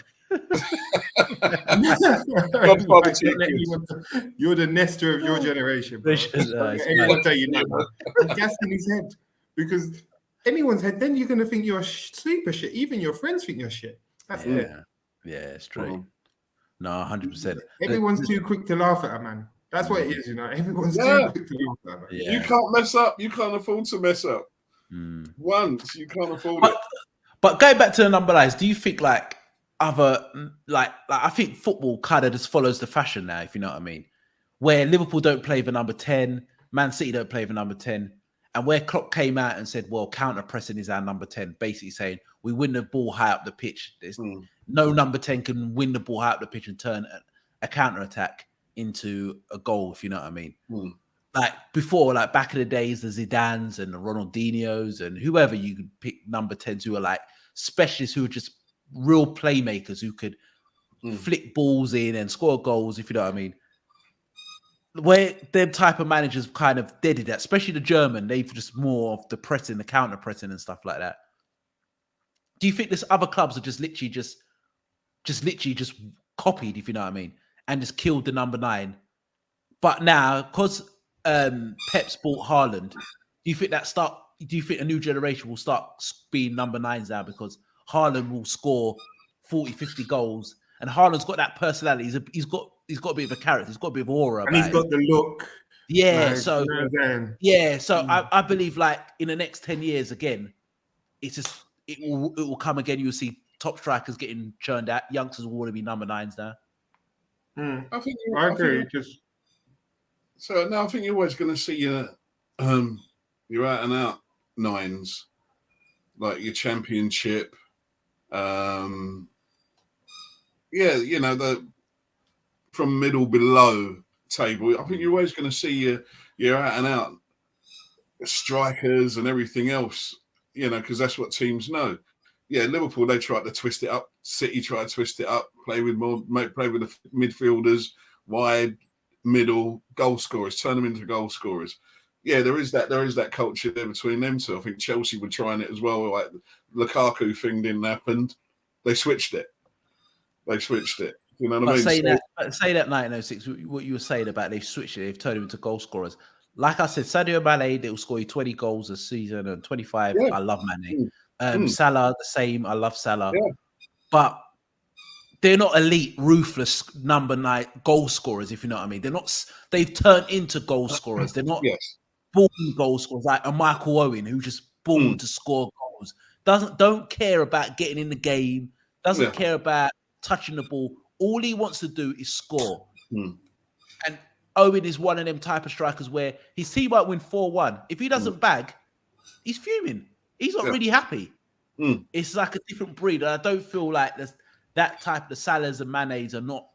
Godfather to your kids. You're the Nestor of your generation, bro. It's Anyone mad. tell you that, bro. I'm gassing his head because anyone's head, then you're gonna think you're super shit. Even your friends think you're shit. That's it. Yeah, straight. Mhm. No, 100%. Everyone's too quick to laugh at a man. That's what it is, you know. Everyone's Yeah. too quick to laugh at a man. Yeah. You can't mess up. You can't afford to mess up. Mm. Once you can't afford it. But going back to the number lines, do you think like other like I think football kind of just follows the fashion now, if you know what I mean? Where Liverpool don't play the number 10, Man City don't play the number 10, and where Klopp came out and said, well, counter pressing is our number 10, basically saying we win the ball high up the pitch. There's no number 10 can win the ball high up the pitch and turn a counter attack into a goal, if you know what I mean. Like before, like back in the days, the Zidans and the Ronaldinhos and whoever you could pick number 10s who are like specialists who are just real playmakers who could flick balls in and score goals, if you know what I mean. Where them type of managers kind of did that, especially the German, they've just more of the pressing, the counter pressing and stuff like that. Do you think this other clubs are just literally just copied, if you know what I mean, and just killed the number 9? But now, because Pep's bought Haaland, do you think a new generation will start being number 9s now because Haaland will score 40, 50 goals, and Haaland's got that personality. He's got a bit of a character. He's got a bit of aura. And he's got the look. Yeah, like, so you know what I'm saying? yeah, so I believe like in the next 10 years again, it will come again. You'll see top strikers getting churned out. Youngsters will want to be number 9s now. I agree. So now I think you're always going to see your out and out 9s, like your championship. Yeah, you know, the from middle below table. I think you're always going to see your out and out strikers and everything else. You know, because that's what teams know. Yeah, Liverpool, they tried to twist it up. City tried to twist it up, play with the midfielders, wide, middle, goal scorers, turn them into goal scorers. Yeah, there is that culture there between them two. I think Chelsea were trying it as well. Like Lukaku thing didn't happen. They switched it. You know what I mean? Say that 1906, what you were saying about they've switched it, they've turned them into goal scorers. Like I said, Sadio Mane, they'll score you 20 goals a season and 25. Yeah. I love Mane. Salah, the same. I love Salah. Yeah. But they're not elite, ruthless number 9 goal scorers, if you know what I mean. They've turned into goal scorers. They're not born goal scorers like a Michael Owen who just born to score goals. Don't care about getting in the game, doesn't care about touching the ball. All he wants to do is score. And Owen is one of them type of strikers where his team might win 4-1. If he doesn't bag, he's fuming. He's not really happy. It's like a different breed. And I don't feel like that type, the Salahs and Manes they're not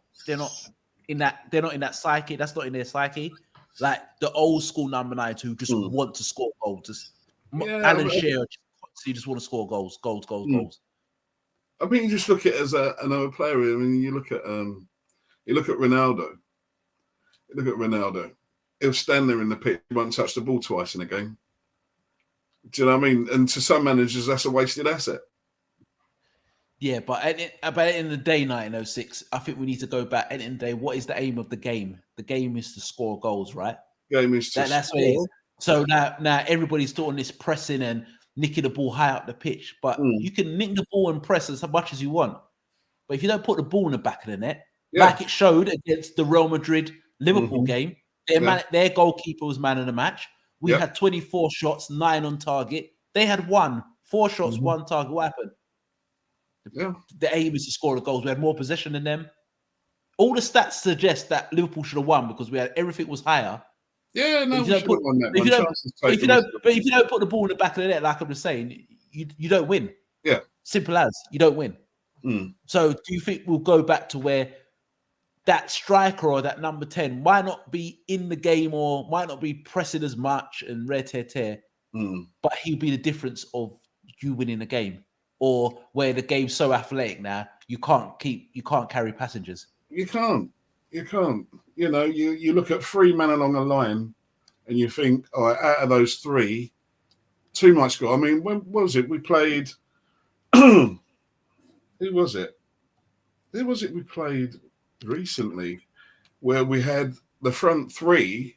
in that psyche. That's not in their psyche. Like the old school number 9s who just want to score goals. Alan Shearer just want to score goals. I mean, you just look at it as another player. I mean, you look at Ronaldo. He'll stand there in the pitch, he won't touch the ball twice in a game. Do you know what I mean? And to some managers, that's a wasted asset. Yeah, but at the end of the day, 1906, I think we need to go back. At the end of the day, what is the aim of the game? The game is to score goals, right? Game is to that's what it is. So now everybody's doing this pressing and nicking the ball high up the pitch. But you can nick the ball and press as much as you want. But if you don't put the ball in the back of the net, like it showed against the Real Madrid Liverpool game, their goalkeeper was man of the match. We had 24 shots, 9 on target. They had 4 shots, 1 target. What happened? The aim is to score the goals. We had more possession than them. all the stats suggest that Liverpool should have won because we had everything was higher. Yeah, no, If we you should don't have won that if one. you don't, Chances but if taken. you don't put the ball in the back of the net, like I'm just saying, you don't win. Yeah. Simple as you don't win. Mm. So do you think we'll go back to where that striker or that number 10 might not be in the game or might not be pressing as much and but he'll be the difference of you winning the game, or where the game's so athletic now you can't carry passengers. You can't. You know, you look at 3 men along a line, and you think, all right, out of those 3, 2 might score. I mean, when was it? We played. Who was it? Who was it we played recently, where we had the front 3?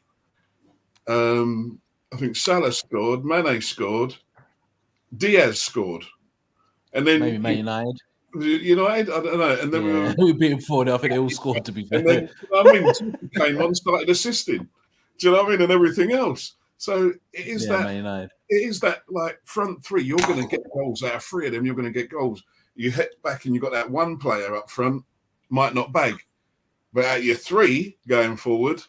I think Salah scored, Mane scored, Diaz scored, and then Maybe Man United. United, I don't know. And then we beat him 4-0. I think they all scored, to be fair. And then, I mean, Tuchel came on, started assisting. Do you know what I mean? And everything else. So it is that like front 3. You're going to get goals out of 3 of them. You're going to get goals. You hit back and you've got that one player up front, might not bag, but out your 3 going forward,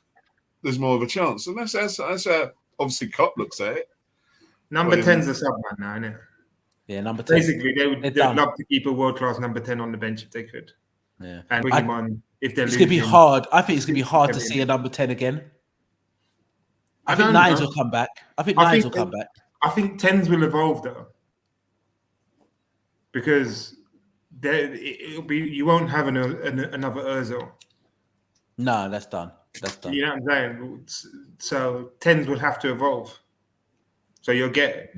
there's more of a chance. And that's how obviously Klopp looks at it. Number 10's a sub man now, isn't it? Yeah, number 10. Basically, they'd love to keep a world-class number 10 on the bench if they could. Yeah. And bring him on if they're losing. It's going to be hard. I think it's going to be hard to see a number 10 again. I think 9s will come back. I think 9s will come back. I think 10s will evolve, though. Because you won't have another Ozil. No, that's done. You know what I'm saying? So 10s will have to evolve. So you'll get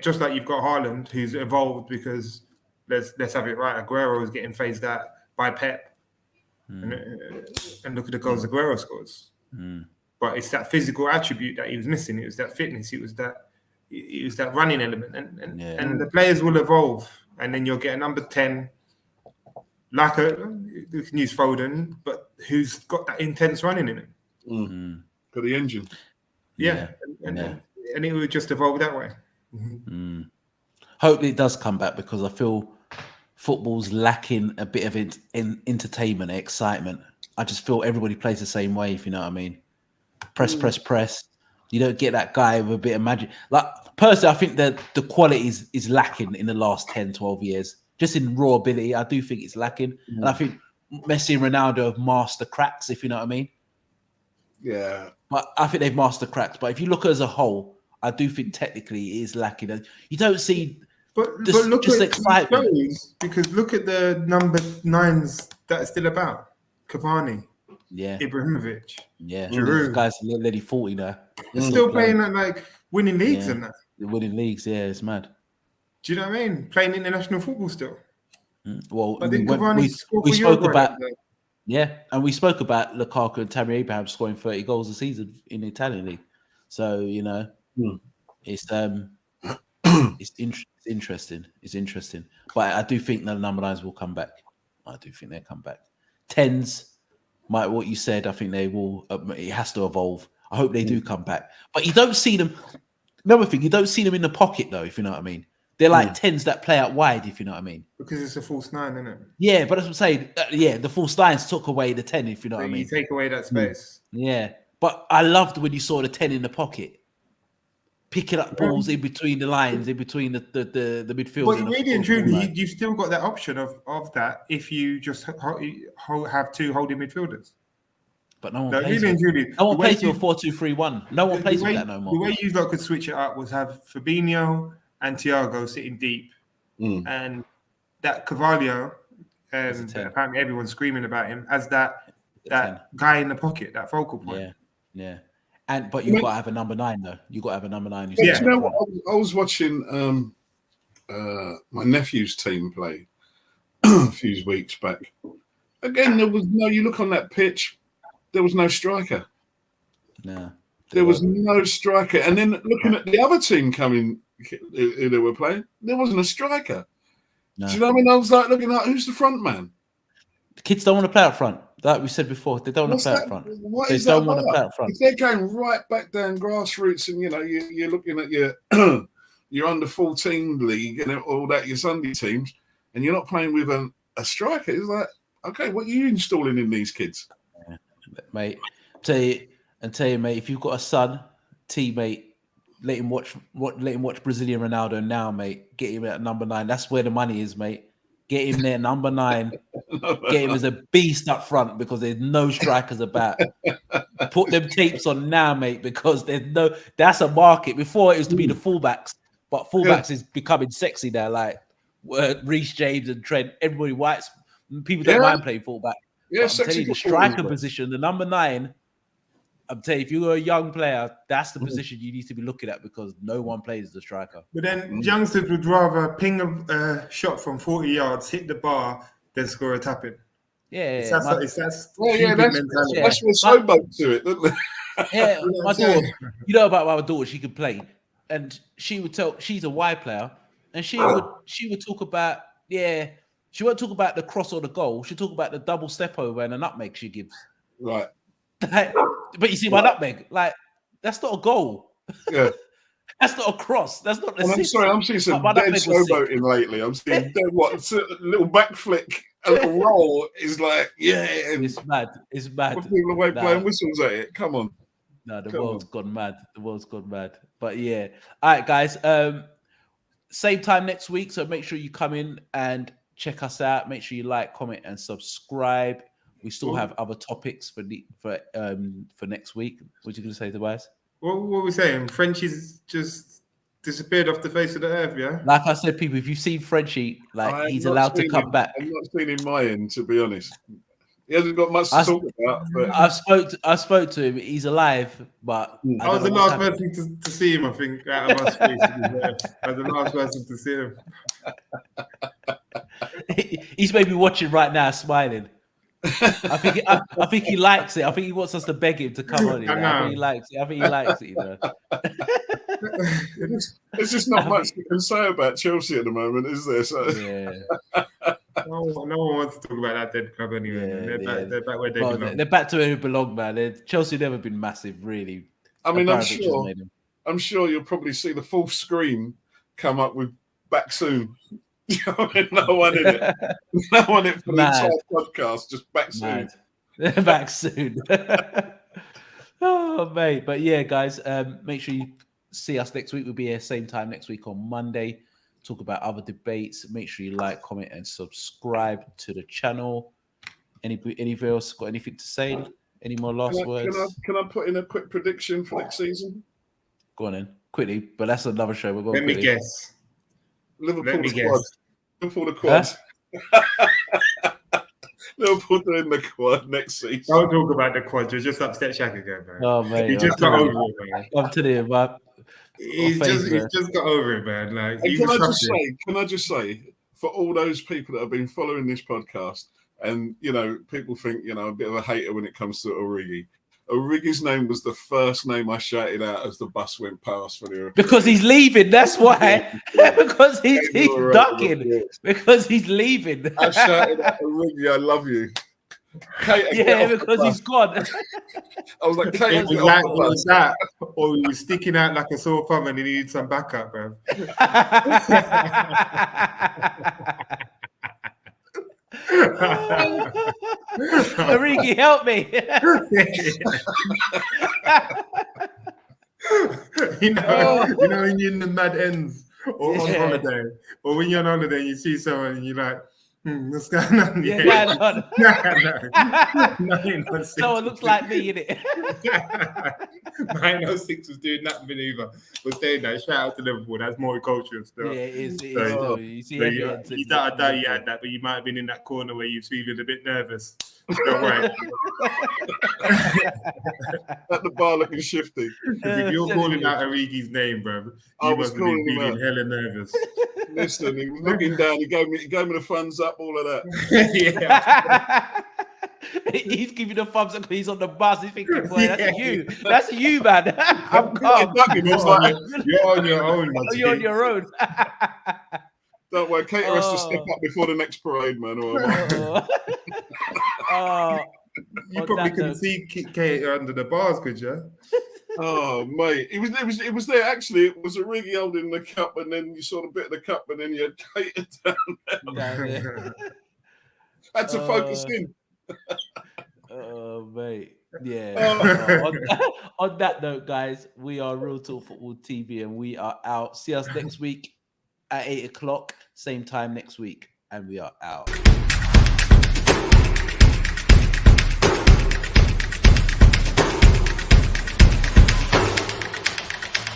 just like you've got Haaland, who's evolved because let's have it right. Aguero is getting phased out by Pep, and look at the goals Aguero scores. But it's that physical attribute that he was missing. It was that fitness. It was that running element, and the players will evolve, and then you'll get a number 10. Like you can use Foden, but who's got that intense running in him? Got the engine. Yeah. And it would just evolve that way. Hopefully it does come back, because I feel football's lacking a bit of entertainment, excitement. I just feel everybody plays the same way, if you know what I mean. Press. You don't get that guy with a bit of magic. Like, personally, I think that the quality is lacking in the last 10, 12 years. Just in raw ability, I do think it's lacking. And I think Messi and Ronaldo have mastered cracks, if you know what I mean. Yeah. But I think they've mastered cracks. But if you look as a whole, I do think technically it is lacking. You don't see but look just at excitement. Because look at the number 9s that are still about. Cavani. Yeah. Ibrahimovic. Yeah. Giroud. These guys are already 40 now. They're still playing at like winning leagues and that. They're winning leagues, yeah, it's mad. Do you know what I mean? Playing international football still. Well, I think we spoke about and we spoke about Lukaku and Tammy Abraham scoring 30 goals a season in the Italian league. So it's interesting. It's interesting, but I do think the number 9s will come back. I do think they'll come back. 10s, what you said, I think they will. It has to evolve. I hope they do come back, but you don't see them. Another thing, you don't see them in the pocket though, if you know what I mean. They're like 10s that play out wide, if you know what I mean. Because it's a false 9, isn't it? Yeah, but that's what I'm saying. The false 9s took away the 10, if you know what I mean. You take away that space. Yeah, but I loved when you saw the 10 in the pocket, picking up balls in between the lines, in between the midfield. But really and truly, you've still got that option of that if you just have 2 holding midfielders. But no one plays. No one plays with a 4-2-3-1. No one plays with that no more. The way you lot could switch it up was have Fabinho and Thiago sitting deep, and that Carvalho, and apparently everyone's screaming about him as that guy in the pocket, that focal point. Yeah. But you've got to have a number 9 though. You've got to have a number 9. You know what? I was watching my nephew's team play a few weeks back. Again, there was no. You look on that pitch, there was no striker. No, there was no striker. And then looking at the other team coming, who they were playing, there wasn't a striker. No. Do you know what I mean? I was like looking at who's the front man. The kids don't want to play up front. Like we said before, they don't want to play up front. They don't want to play up front. If they're going right back down grassroots, and you're looking at your your under 14 league and all that, your Sunday teams, and you're not playing with a striker, it's like, Okay, what are you installing in these kids? Mate, tell you, mate, if you've got a son, teammate, let him watch Brazilian Ronaldo now, mate. Get him at number 9. That's where the money is, mate. Get him there, number 9. Get him as a beast up front because there's no strikers about. Put them tapes on now, mate, because that's a market. Before it used to be the fullbacks, but fullbacks is becoming sexy now. Like Reece James and Trent, everybody whites. People don't mind playing fullback. Yeah, I'm telling you, the striker position, the number 9. I'm telling you, if you're a young player, that's the position you need to be looking at because no one plays the striker. But then youngsters would rather ping a shot from 40 yards, hit the bar, than score a tap in. Yeah, that's that's what's so much to it, isn't it? Yeah, my daughter, you know about my daughter, she could play, and she would tell she's a wide player, and she would talk about she won't talk about the cross or the goal. She'll talk about the double step over and the nutmeg she gives. Right. But you see my nutmeg, like that's not a goal. Yeah. That's not a cross. That's not. I'm sorry, I'm seeing some dead showboating lately. I'm seeing dead a little back flick, a little roll is like, it's mad. It's mad. People away playing whistles at it. Come on. No, the world's gone mad. The world's gone mad. But yeah. All right, guys. Same time next week. So make sure you come in and check us out. Make sure you like, comment, and subscribe. We still have other topics for next week. What are you going to say, Tobias? What were we saying? Frenchie's just disappeared off the face of the earth, yeah? Like I said, people, if you've seen Frenchie, he's allowed to come back. I'm not seeing in my end, to be honest. He hasn't got much to talk about. But I spoke to him. He's alive, but I was the last person to see him, I think, out of our space. I was the last person to see him. He's maybe watching right now, smiling. I think he likes it. I think he wants us to beg him to come on. I think he likes it. You know. There's just not much you can say about Chelsea at the moment, is there? So no one wants to talk about that dead club anyway. They're back where they belong. They're back to where they belong, man. Chelsea never been massive, really. I mean, I'm sure you'll probably see the full screen come up with back soon. No one in it. No one in it for the entire podcast. Just back soon. Back soon. Oh, mate. But yeah, guys, make sure you see us next week. We'll be here same time next week on Monday. Talk about other debates. Make sure you like, comment, and subscribe to the channel. Anybody else got anything to say? Any more last words? Can I put in a quick prediction for next season? Go on then, quickly. But that's another show. We're going. Let me guess. Liverpool the quad. Liverpool doing the quad next season. Don't talk about the quad. You're just upset Shaq again, man. Oh, mate. He just got over it, man. I'm telling you, man. He's just got over it, man. Like, can I just say, for all those people that have been following this podcast, and people think a bit of a hater when it comes to Origi. Origi's name was the first name I shouted out as the bus went past for the because he's leaving. That's why. Because he's ducking. Because he's leaving. I shouted out Origi, I love you. Kate, because he's gone. I was like, Kate, was that, or he was sticking out like a sore thumb and he needed some backup, bro. Origi, help me. you know when you're in the mad ends or on holiday, or when you're on holiday and you see someone and you're like, what's going on? No, someone looks like me, innit? 906 was doing nothing either. But saying that, shout out to Liverpool. That's multicultural stuff. Yeah, it is. You see, you doubt you had that, but you might have been in that corner where you're feeling a bit nervous. Don't worry. At the bar looking shifty. If you're calling out Origi's name, bro, you must have been feeling hella nervous. Listen, he was looking down. He gave me the thumbs up, all of that. He's giving the thumbs up because he's on the bus. He's thinking, boy, that's you, man. I'm calm. You're on your own. You're on your own. Don't worry, Kate has to step up before the next parade, man. You probably couldn't see Kate under the bars, could you? Oh, mate. It was there. Actually, it was Origi holding the cup, and then you saw the bit of the cup, and then you had Kate down there. Had to focus in. Oh, mate. Yeah. Oh. On that note, guys, we are Real Talk Football TV and we are out. See us next week at 8 o'clock, same time next week. And we are out.